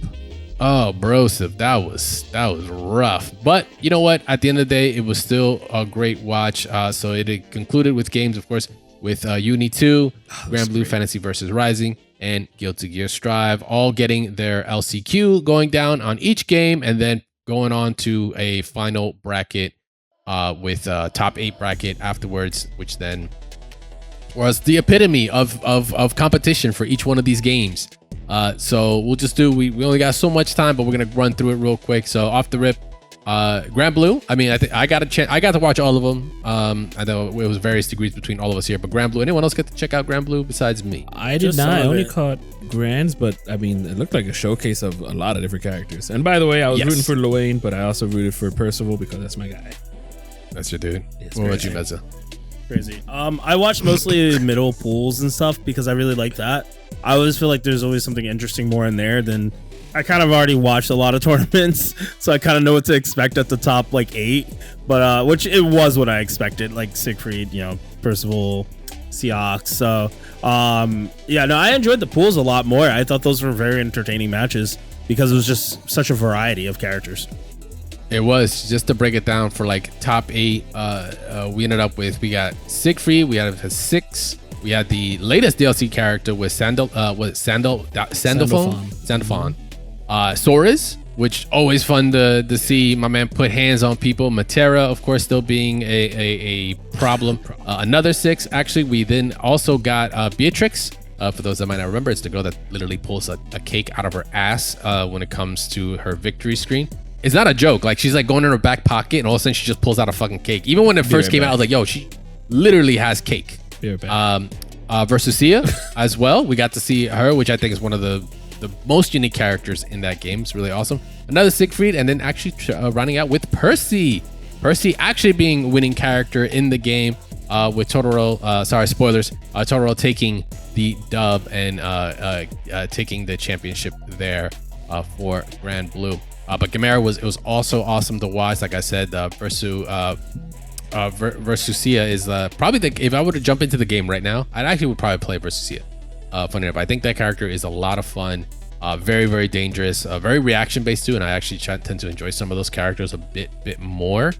Oh, bro, so that was rough. But you know what? At the end of the day, it was still a great watch. So it concluded with games, of course, with Uni 2, Grand Blue Fantasy vs. Rising, and Guilty Gear Strive, all getting their LCQ going down on each game, and then going on to a final bracket with top 8 bracket afterwards, which then was the epitome of competition for each one of these games. So we'll just we only got so much time, but we're gonna run through it real quick. So off the rip, Grand Blue. I mean, I got to watch all of them. I know it was various degrees between all of us here, but Grand Blue. Anyone else get to check out Grand Blue besides me? I did not. I only caught Grands, but I mean, it looked like a showcase of a lot of different characters. And by the way, I was rooting for Luane, but I also rooted for Percival because that's my guy. That's your dude. What about you, Mezza? Crazy. I watched mostly middle pools and stuff because I really like that. I always feel like there's always something interesting more in there than I kind of already watched a lot of tournaments, so I kind of know what to expect at the top 8. But which it was what I expected, like Siegfried, Percival, Seox. So I enjoyed the pools a lot more. I thought those were very entertaining matches because it was just such a variety of characters. It was, just to break it down for top 8. We ended up with, we got Siegfried, we had 6. We had the latest DLC character with Sandalphon. Soris, which always fun to see my man put hands on people. Matera, of course, still being a problem. Another 6. Actually, we then also got Beatrix. For those that might not remember, it's the girl that literally pulls a cake out of her ass when it comes to her victory screen. It's not a joke. She's going in her back pocket, and all of a sudden she just pulls out a fucking cake. Even when it first came out, I was like, yo, she literally has cake. Versusia as well. We got to see her, which I think is one of the most unique characters in that game. It's really awesome. Another Siegfried, and then actually running out with Percy. Percy actually being winning character in the game with Totoro. Sorry, spoilers. Totoro taking the dub and taking the championship there for Grand Blue. But Gamera it was also awesome to watch. Like I said, Versu Versusia is probably if I were to jump into the game right now, I actually would probably play Versusia. Funny enough, I think that character is a lot of fun. Very, very dangerous. Very reaction based too, and I actually tend to enjoy some of those characters a bit more.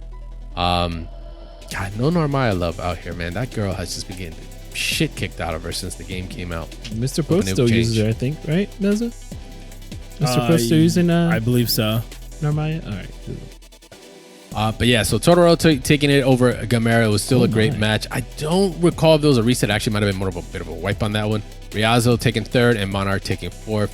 God, no Narmaya love out here, man. That girl has just been getting shit kicked out of her since the game came out. Mr. Pro still uses her, I think, right, Mezza? Mr. Pro still using I believe so. Narmaya? All right. But yeah, so Totoro taking it over Gamera. It was still a great match. I don't recall if there was a reset. Actually, might have been more of a bit of a wipe on that one. Riazo taking third and Monarch taking fourth,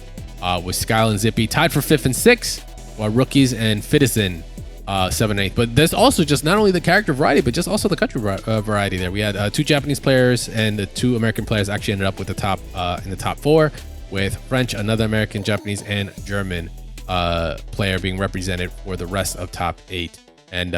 with Skyle and Zippy tied for fifth and sixth, while Rookies and Fitizen 7 and 8. But there's also just not only the character variety, but just also the country variety there. We had 2 Japanese players and the 2 American players actually ended up with the top in the top 4, with French, another American, Japanese, and German player being represented for the rest of top 8. And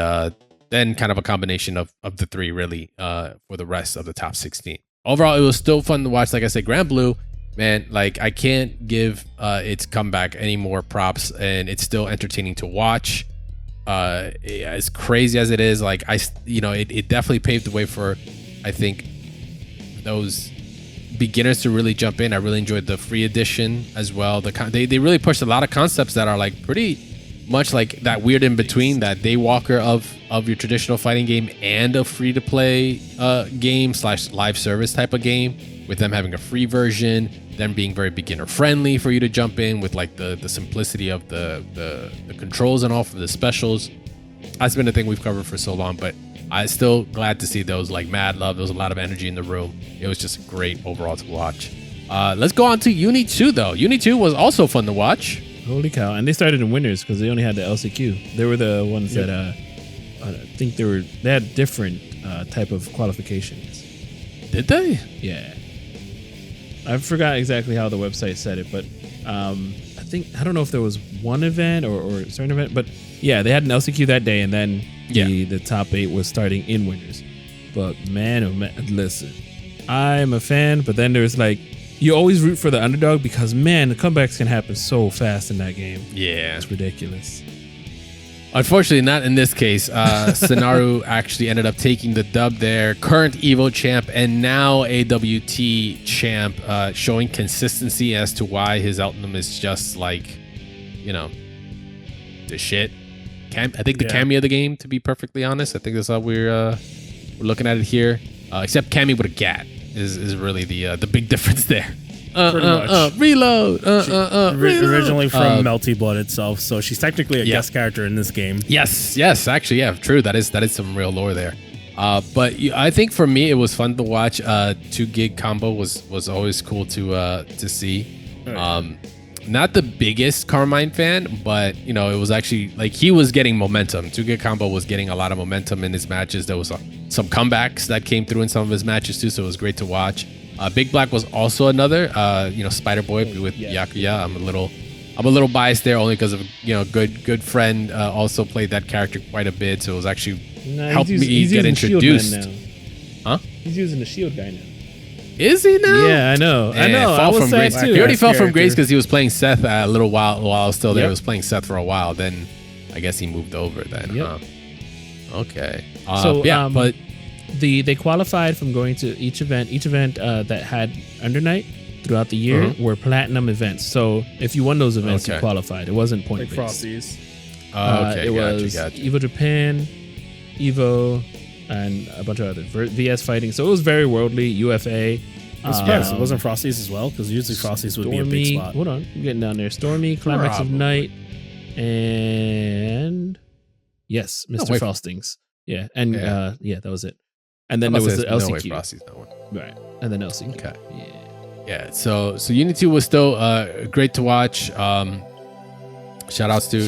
then kind of a combination of the 3 really for the rest of the top 16. Overall, it was still fun to watch. Like I said, Grand Blue, man, like I can't give its comeback any more props, and it's still entertaining to watch. As crazy as it is, like it definitely paved the way for, I think, those beginners to really jump in. I really enjoyed the free edition as well. They really pushed a lot of concepts that are like pretty much like that weird in between, that daywalker of your traditional fighting game and a free to play game / live service type of game, with them having a free version, them being very beginner friendly for you to jump in with, like the simplicity of the controls and all for the specials. That's been a thing we've covered for so long, but I'm still glad to see those like mad love. There was a lot of energy in the room. It was just great overall to watch. Let's go on to Uni 2 though. Uni 2 was also fun to watch. Holy cow. And they started in winners because they only had the LCQ. They were the ones that I think they had different type of qualifications. Did they? Yeah. I forgot exactly how the website said it, but I don't know if there was one event or a certain event, but yeah, they had an LCQ that day, and then the top 8 was starting in winners. But man, oh man, listen, I'm a fan, but then there's like, you always root for the underdog because, man, the comebacks can happen so fast in that game. Yeah. It's ridiculous. Unfortunately, not in this case. Sinaru actually ended up taking the dub there. Current Evo champ and now AWT champ, showing consistency as to why his Elton is just like, the shit. I think the Cammy of the game, to be perfectly honest. I think that's how we're looking at it here. Except Cammy with a GAT is really the big difference there. Reload. Originally from Melty Blood itself, so she's technically a guest character in this game. Yes, actually, yeah, true. That is some real lore there. But I think for me, it was fun to watch. 2 gig combo was always cool to see. Not the biggest Carmine fan, but it was actually like he was getting momentum. 2 gig combo was getting a lot of momentum in his matches. There was some comebacks that came through in some of his matches too, so it was great to watch. Big Black was also another, Spider Boy with Yakuya. I'm a little biased there only because of good friend also played that character quite a bit, so it was actually helped me get introduced. Huh? He's using the shield guy now. Is he now? Yeah, I know. Fall from grace too. He already fell from grace because he was playing Seth a little while I was still there. He was playing Seth for a while. Then I guess he moved over then. Yep. Okay. But they qualified from going to each event. Each event that had Under Night throughout the year were platinum events. So if you won those events, you qualified. It wasn't point based. Like Frosties. It was Evo Japan, Evo, and a bunch of other VS fighting. So it was very worldly. UFA. I'm surprised it wasn't Frosties as well, because usually Frosties would be a big spot. Hold on, I'm getting down there. Stormy, Climax of Night, and yes, Mr. Frostings. Yeah, and that was it. And then there was the LCQ. Frosties, that one. Right, and then LCQ. Okay. Yeah. So Unity was still great to watch. Shout outs to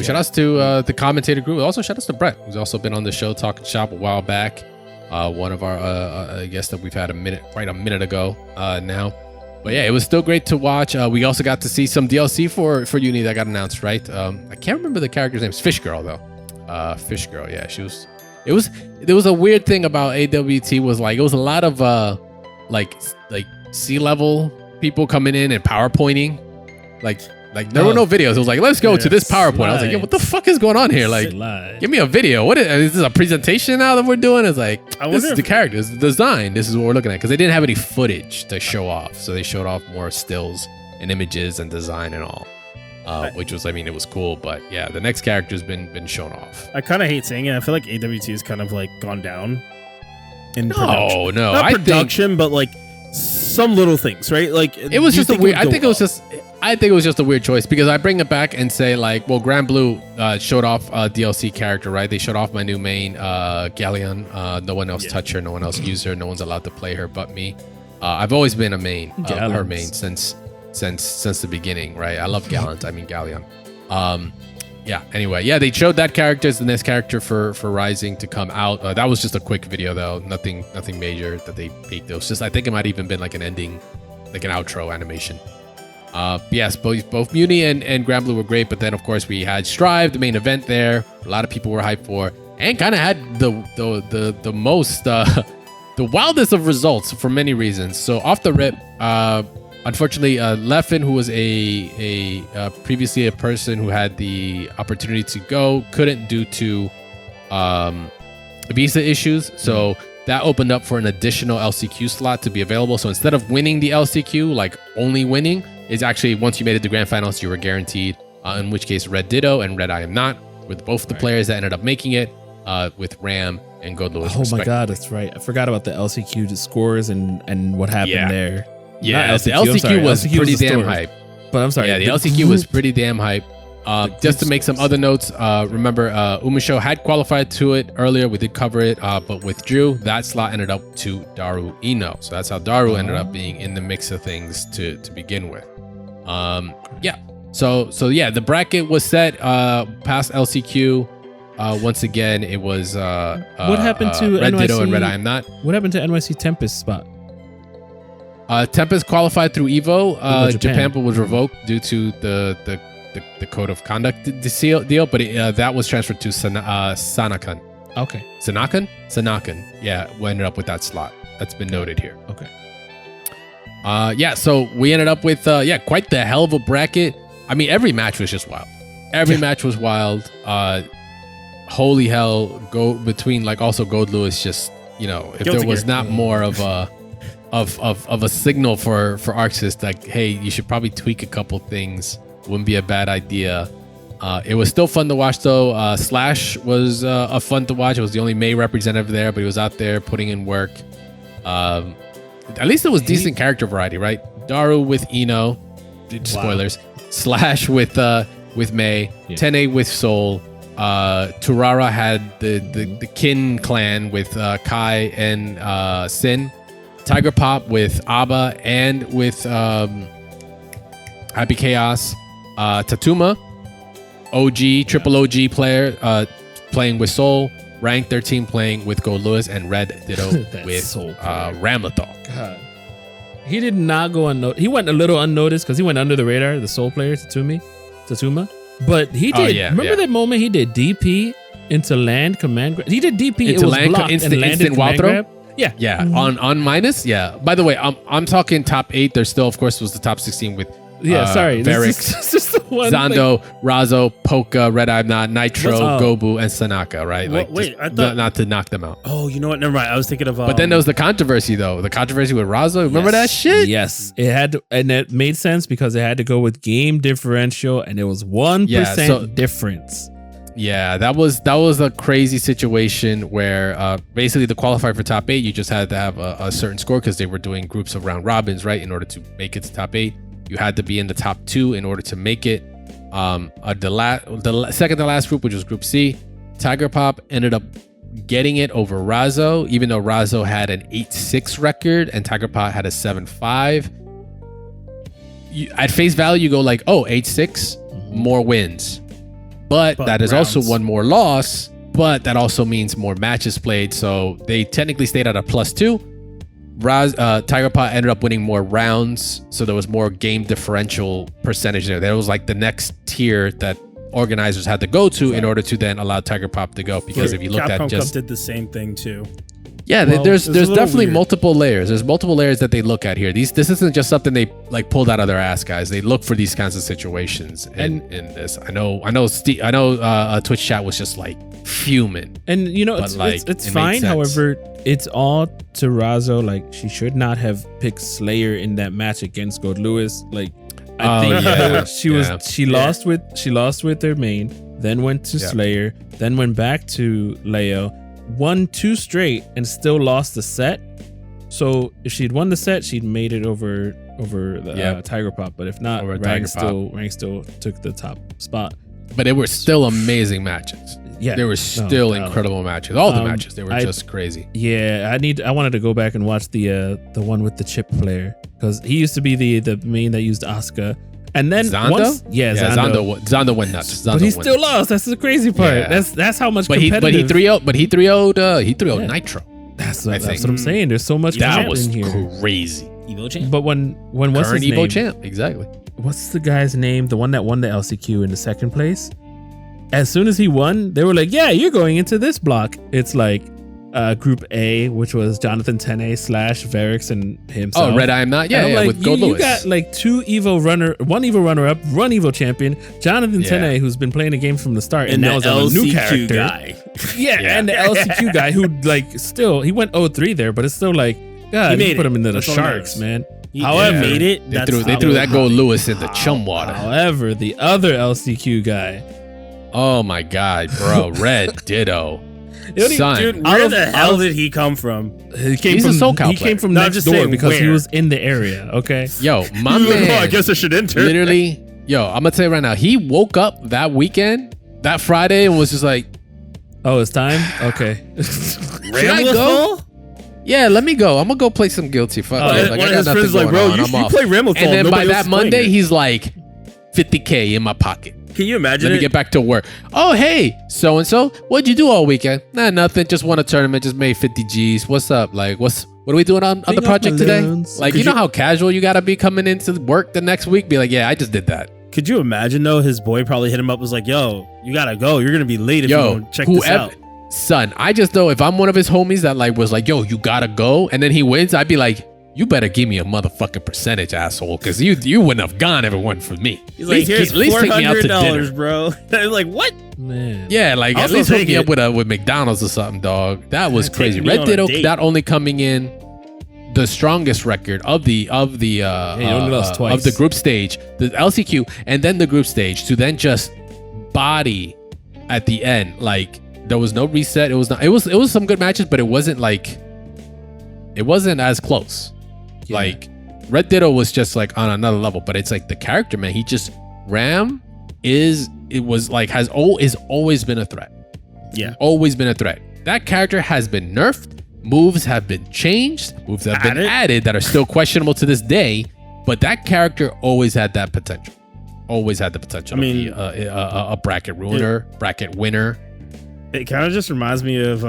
the commentator group. Also shout outs to Brett, who's also been on the show talking shop a while back. One of our guests that we've had a minute ago now. But yeah, it was still great to watch. We also got to see some DLC for Unity that got announced, right? I can't remember the character's name. It's Fish Girl though. Fish Girl, yeah, she was. There was a weird thing about AWT was like it was a lot of like sea level people coming in and PowerPointing. Like Like there were no videos. It was like, let's go to this PowerPoint. I was like, yo, what the fuck is going on here? Like, Slide. give me a video. What is this, a presentation now that we're doing? It's like, I this is wonder the if- characters, the design. This is what we're looking at. Because they didn't have any footage to show off. So they showed off more stills and images and design and all. Which was, I mean, it was cool. But yeah, the next character's been shown off. I kind of hate saying it. I feel like AWT has kind of like gone down in No, production. no. Not I think production, but like some little things, right? Like it was you just a think weird. would I go think it was well. just. I think it was just a weird choice because I bring it back and say like, well, Grand Blue showed off a DLC character, right? They showed off my new main, Galleon. No one else touched her. No one else used her. No one's allowed to play her but me. I've always been a main, her Galleons. main since the beginning, right? I love Gallant. I mean Galleon. Yeah. Anyway, yeah, they showed that character as the next character for Rising to come out. That was just a quick video though. Nothing major that they peaked. It was just, I think it might even been like an ending, like an outro animation. Yes, both Muni and Grand Blue were great, but then of course we had Strive, the main event there. A lot of people were hyped for, and kind of had the most the wildest of results for many reasons. So off the rip, unfortunately, Leffen, who was a previously a person who had the opportunity to go, couldn't due to visa issues. So that opened up for an additional LCQ slot to be available. So instead of winning the LCQ, like only winning, is actually once you made it to grand finals, you were guaranteed. In which case, Red Ditto and Red I Am Not, with both the players that ended up making it, with Ram and Gold Lewis. Oh my God, that's right. I forgot about the LCQ scores and what happened there. Yeah, Not the I'm sorry, LCQ was pretty the damn stores. hype. But I'm sorry. Yeah, the LCQ was pretty damn hype. Just to make some other notes, remember Umasho had qualified to it earlier. We did cover it, but withdrew. That slot ended up to Daru Ino. So that's how Daru ended up being in the mix of things to begin with. Yeah. So yeah, the bracket was set past LCQ. Once again, it was what happened to Red NYC? Ditto and Red I Am Not. What happened to NYC Tempest spot? Tempest qualified through Evo. Japan. Japan was revoked due to the code of conduct deal, but that was transferred to Sanakan. Okay. Sanakan. Yeah, we ended up with that slot. That's been noted here. Okay. Yeah, so we ended up with quite the hell of a bracket. I mean, every match was just wild. Every match was wild. Holy hell, go between like also Gold Lewis. Just if Guilty there was gear. not more of a of a signal for Arxis, like, hey, you should probably tweak a couple things. Wouldn't be a bad idea. It was still fun to watch though. Slash was a fun to watch. It was the only May representative there, but he was out there putting in work. At least it was decent character variety, right? Daru with Ino, spoilers. Slash with May, Yeah. Tene with Soul. Turara had the Kin clan with Kai and Sin. Tiger Pop with Abba and with Happy Chaos. Tatuma, triple OG player, playing with Soul. Rank 13 playing with Gold Lewis, and Red Ditto That with Soul player. Ramlethal. God. He did not go unnoticed. He went a little unnoticed because he went under the radar, the Soul player, Tatuma. But he did. Remember that moment he did DP into land command grab? He did DP Into it was land, blocked instant and landed wild command throw? grab. Yeah. Yeah, on minus. Yeah. By the way, I'm talking top 8. There's still, of course, was the top 16 with Sorry. Varix, This is just the one Zando, Razo, Polka, Red Eye Not, Nitro, What's- Gobu, and Sanaka. Right? Well, Like, wait, just I thought- not to knock them out. Oh, you know what? Never mind. I was thinking of. But then there was the controversy, though. The controversy with Razo. Remember that shit? Yes. It had to, and it made sense because it had to go with game differential and it was 1% difference. Yeah, that was a crazy situation where basically the qualifier for top 8, you just had to have a certain score because they were doing groups of round robins, right? In order to make it to top 8, you had to be in the top 2 in order to make it. The second to last group, which was Group C, Tiger Pop ended up getting it over Razo, even though Razo had an 8-6 record and Tiger Pop had a 7-5. At face value, you go like, oh, 8-6, more wins. But that is rounds. also one more loss, but that also means more matches played. So they technically stayed at a +2. Tiger Pot ended up winning more rounds, so there was more game differential percentage there. That was like the next tier that organizers had to go to in order to then allow Tiger Pop to go. Because if you look Capcom at just Cup did the same thing too. Yeah, Well, there's it's a little definitely weird. multiple layers. There's multiple layers that they look at here. This isn't just something they like pulled out of their ass, guys. They look for these kinds of situations in this. I know Twitch chat was just like fuming. And you know, But, it's like, it's it made fine. sense. However, it's all to Razo. Like, she should not have picked Slayer in that match against Gold Lewis. Like, I think yeah. she lost with their main, then went to Yeah. Slayer, then went back to Leo, won 2 straight, and still lost the set. So if she'd won the set, she'd made it over the Tiger Pop. But if not, Over Rang Tiger still took the top spot. But they were still amazing matches. Yeah, They were still incredible matches. All the matches, they were I- just crazy. Yeah, I wanted to go back and watch the one with the chip player, because he used to be the main that used Asuka, and then Zondo? Zondo. Zondo went nuts. But he still lost. That's the crazy part. Yeah. That's how much But he competitive. 3-0'd Yeah. Nitro. That's I what think. I'm saying. There's so much That champ was in here. crazy. Evo champ. But when what's Current his Evo name? champ, exactly. What's the guy's name? The one that won the LCQ in the second place. As soon as he won, they were like, "Yeah, you're going into this block." It's like Group A, which was Jonathan Tene / Varix and himself. Oh, Red I Am Not. And I'm Yeah, like, with Gold you Lewis. got like 2 Evo one Evo runner up, 1 Evo champion, Jonathan Yeah. Tene, who's been playing the game from the start, and And now the is on a new LCQ character. guy. Yeah, Yeah. and the LCQ guy who like still he went 0-3 there, but it's still like, God, He you made put it. him into the That's all Sharks, that man. He However, made it. They That's threw how that Gold Lewis in the chum water. However, the other LCQ guy, Oh my God, bro. Red Ditto. Son. Dude, where the hell did he come from? he came He's from a SoCal he came from No, I'm next just door saying because he where. was in the area. Okay, Yo, my He was like, man. "Oh, I guess I should enter." Literally, yo, I'm gonna tell you right now. He woke up that weekend, that Friday, and was just like, oh, it's time. Okay, Should I go? Yeah, let me go. I'm gonna go play some Guilty. Fuck Oh, it. one I of got his nothing friends is like, going "Bro, on. you I'm off." play Ramble And then Nobody by else that is playing Monday, it. he's like, 50K in my pocket. Can you imagine Let me it? get back to work. Oh, hey, so and so, what'd you do all weekend? Nah, nothing. Just won a tournament. Just made 50 G's. What's up? Like, what are we doing on the Big project up today? balloons. Like, Could you know you- how casual you gotta be coming into work the next week? Be like, yeah, I just did that. Could you imagine though? His boy probably hit him up. Was like, "Yo, you gotta go. You're gonna be late if you Yo, don't check this out." son, I just know if I'm one of his homies that like was like, yo, you gotta go, and then he wins, I'd be like, you better give me a motherfucking percentage, asshole, because you wouldn't have gone if it wasn't for me. He's like, "Here's at least take me out to dinner. $400, bro." I'm like, "What?" man. Yeah, like at Also least hook take me it. up with McDonald's or something, dog. That was Take crazy. me Red on a Ditto date. not only coming in the strongest record of the he only lost twice. of the group stage, the LCQ, and then the group stage, to then just body at the end. Like, there was no reset. It was not. It was some good matches, but it wasn't as close. Yeah. Like, Red Ditto was just like on another level, but it's like the character, man. He just has always been a threat. Yeah. Always been a threat. That character has been nerfed. Moves have been changed. Moves have been added that are still questionable to this day. But that character always had that potential. Always had the potential I mean, to be a bracket ruiner, bracket winner. It kind of just reminds me of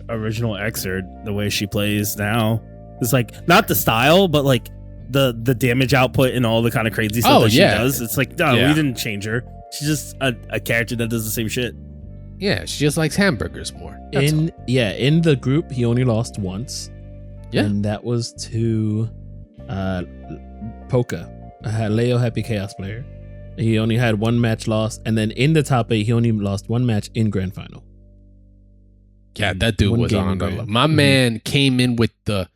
original Xrd, the way she plays now. It's like not the style, but like the damage output and all the kind of crazy stuff that she does. It's like, no, we didn't change her. She's just a character that does the same shit. Yeah, she just likes hamburgers more. That's all. In the group, he only lost once. Yeah. And that was to Poca, Leo Happy Chaos player. He only had 1 match lost, and then in the top 8, he only lost 1 match in grand final. Yeah, that dude One was game on in another grand. level. My man came in with the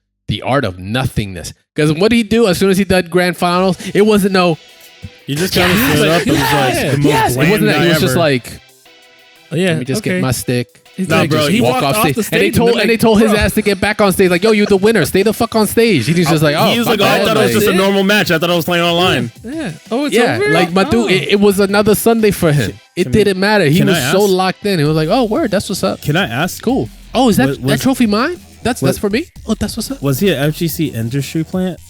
art of nothingness. Because what did he do as soon as he did grand finals? It wasn't no. You just kind of stood up and was like, the most Yes, it bland wasn't that. guy He was just ever. like, Oh, yeah, let me just get my stick. He's Nah, like, bro, just he Walk walked off stage. the And they told his ass to get back on stage. Like, yo, you're the winner. Stay the fuck on stage. He's just like, oh, he was my like, "Oh, I bad." thought it was Like, just a normal match. I thought I was playing online." Yeah. Oh, it's yeah, over? like my dude, Oh. it was another Sunday for him. It Can- didn't matter. He can was I so ask? locked in. He was like, oh, word, that's what's up. Can I ask? Cool. Oh, is that Was- trophy mine? That's for me? Oh, that's what's up. Was he an FGC industry plant?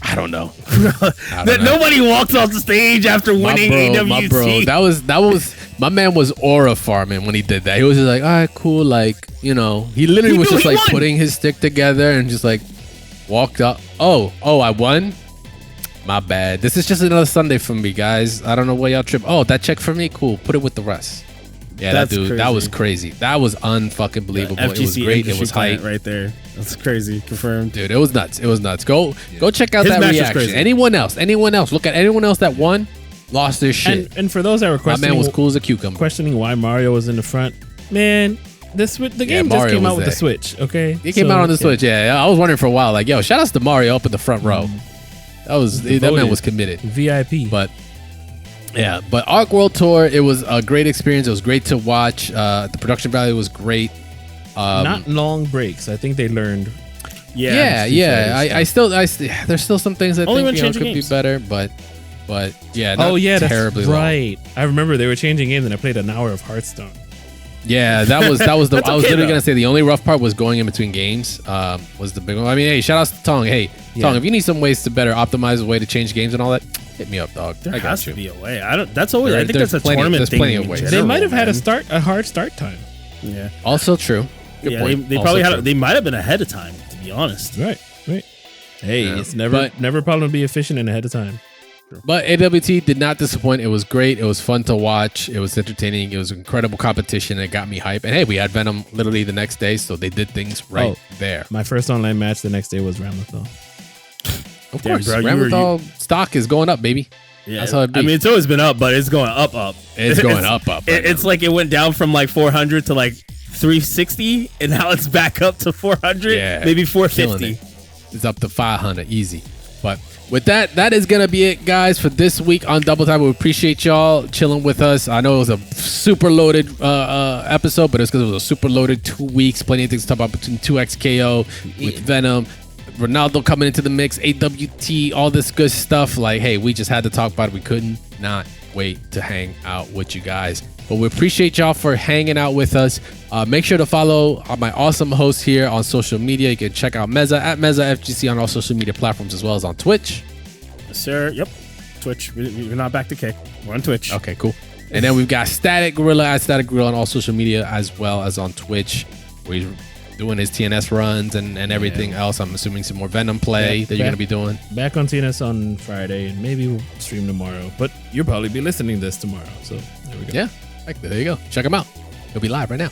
I don't know. That nobody walks off the stage after winning AWT. My bro, that was my man was aura farming when he did that. He was just like, all right, cool, like, you know, he literally He was knew just he like won. putting his stick together and just like walked up. Oh, I won. My bad. This is just another Sunday for me, guys. I don't know why y'all trip. Oh, that check for me, cool. Put it with the rest. Yeah, That's that dude, that crazy. was crazy. That was unfucking believable. It was FGC great. It industry was client hype. right there. That's crazy. Confirmed. Dude, it was nuts. It was nuts. Go check out His that match was reaction. crazy. Anyone else? Look at anyone else that won, lost their shit. And for those that were My questioning, man was cool as a cucumber. questioning why Mario was in the front, man, the game just Mario came was out with the there. Switch, okay? It came out on the Switch. Yeah, I was wondering for a while, like, yo, shout outs to Mario up in the front row. That man was committed. VIP. But Ark World Tour, it was a great experience. It was great to watch. The production value was great. Not long breaks. I think they learned. Yeah. I still there's still some things that Only when think could changing be games. better, but yeah. Not That's terribly long. right. I remember they were changing games, and I played an hour of Hearthstone. Yeah, that was the. That's I was okay, literally though. gonna say the only rough part was going in between games. Was the big one. I mean, hey, shout outs to Tong. Hey, Tong, if you need some ways to better optimize the way to change games and all that, hit me up, dog. There I got has you. to be a way. I don't. That's always. I think There's that's a plenty- tournament there's thing. plenty of in ways. They general, might have had man. a hard start time. Yeah. Also true. Good Yeah. point. They Also probably had. true. They might have been ahead of time. To be honest. Right. Hey, Yeah. it's never a problem to be efficient and ahead of time. But AWT did not disappoint. It was great. It was fun to watch. It was entertaining. It was incredible competition. It got me hype. And hey, we had Venom literally the next day, so they did things right there. My first online match the next day was Ramathal. Of Damn, course, bro, Ramathal stock is going up, baby. Yeah. That's how it be. I mean, it's always been up, but it's going up. It's going up. Right It's like it went down from like 400 to like 360, and now it's back up to 400, Yeah, maybe killing 450. it. It's up to 500 easy. But with that is gonna be it, guys, for this week on Double Time. We appreciate y'all chilling with us. I know it was a super loaded episode, but it's because it was a super loaded 2 weeks. Plenty of things to talk about between 2XKO with Venom, Ronaldo coming into the mix, AWT, all this good stuff. Like, hey, we just had to talk about it. We couldn't not wait to hang out with you guys. But we appreciate y'all for hanging out with us. Make sure to follow my awesome hosts here on social media. You can check out Mezza at Mezza FGC on all social media platforms, as well as on Twitch. Yes, sir. Yep. Twitch. We're not back to kick. We're on Twitch. Okay, cool. And then we've got StaticGorilla at StaticGorilla on all social media, as well as on Twitch, where he's doing his TNS runs and everything else. I'm assuming some more Venom play that you're going to be doing. Back on TNS on Friday, and maybe we'll stream tomorrow. But you'll probably be listening to this tomorrow. So there we go. Yeah, there you go. Check him out. He'll be live right now.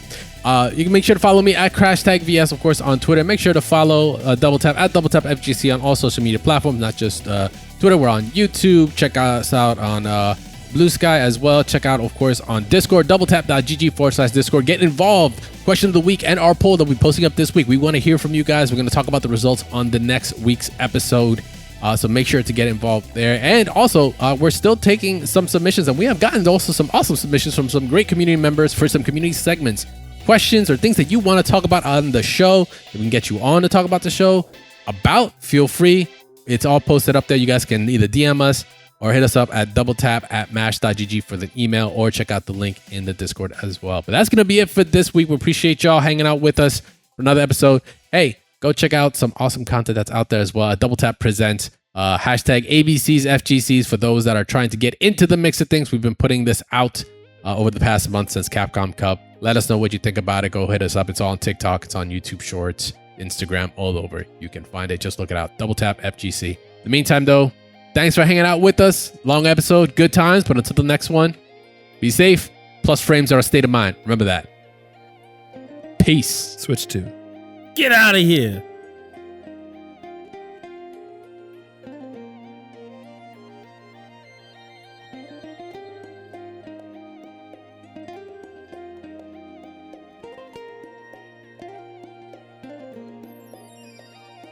You can make sure to follow me at Crashtag VS, of course, on Twitter. Make sure to follow Double Tap at Double Tap FGC on all social media platforms, not just Twitter. We're on YouTube. Check us out on Bluesky as well. Check out, of course, on Discord, doubletap.gg/Discord. Get involved. Question of the week and our poll that we're posting up this week. We want to hear from you guys. We're going to talk about the results on the next week's episode. So make sure to get involved there. And also, we're still taking some submissions, and we have gotten also some awesome submissions from some great community members for some community segments, questions, or things that you want to talk about on the show that we can get you on to talk about the show about. Feel free. It's all posted up there. You guys can either DM us or hit us up at doubletap@mash.gg for the email, or check out the link in the Discord as well. But that's going to be it for this week. We appreciate y'all hanging out with us for another episode. Hey, go check out some awesome content that's out there as well at Double Tap Presents. Hashtag ABCs, FGCs for those that are trying to get into the mix of things. We've been putting this out over the past month since Capcom Cup. Let us know what you think about it. Go hit us up. It's all on TikTok. It's on YouTube Shorts, Instagram, all over. You can find it. Just look it out. Double Tap FGC. In the meantime, though, thanks for hanging out with us. Long episode, good times. But until the next one, be safe. Plus frames are a state of mind. Remember that. Peace. Switch 2. Get out of here.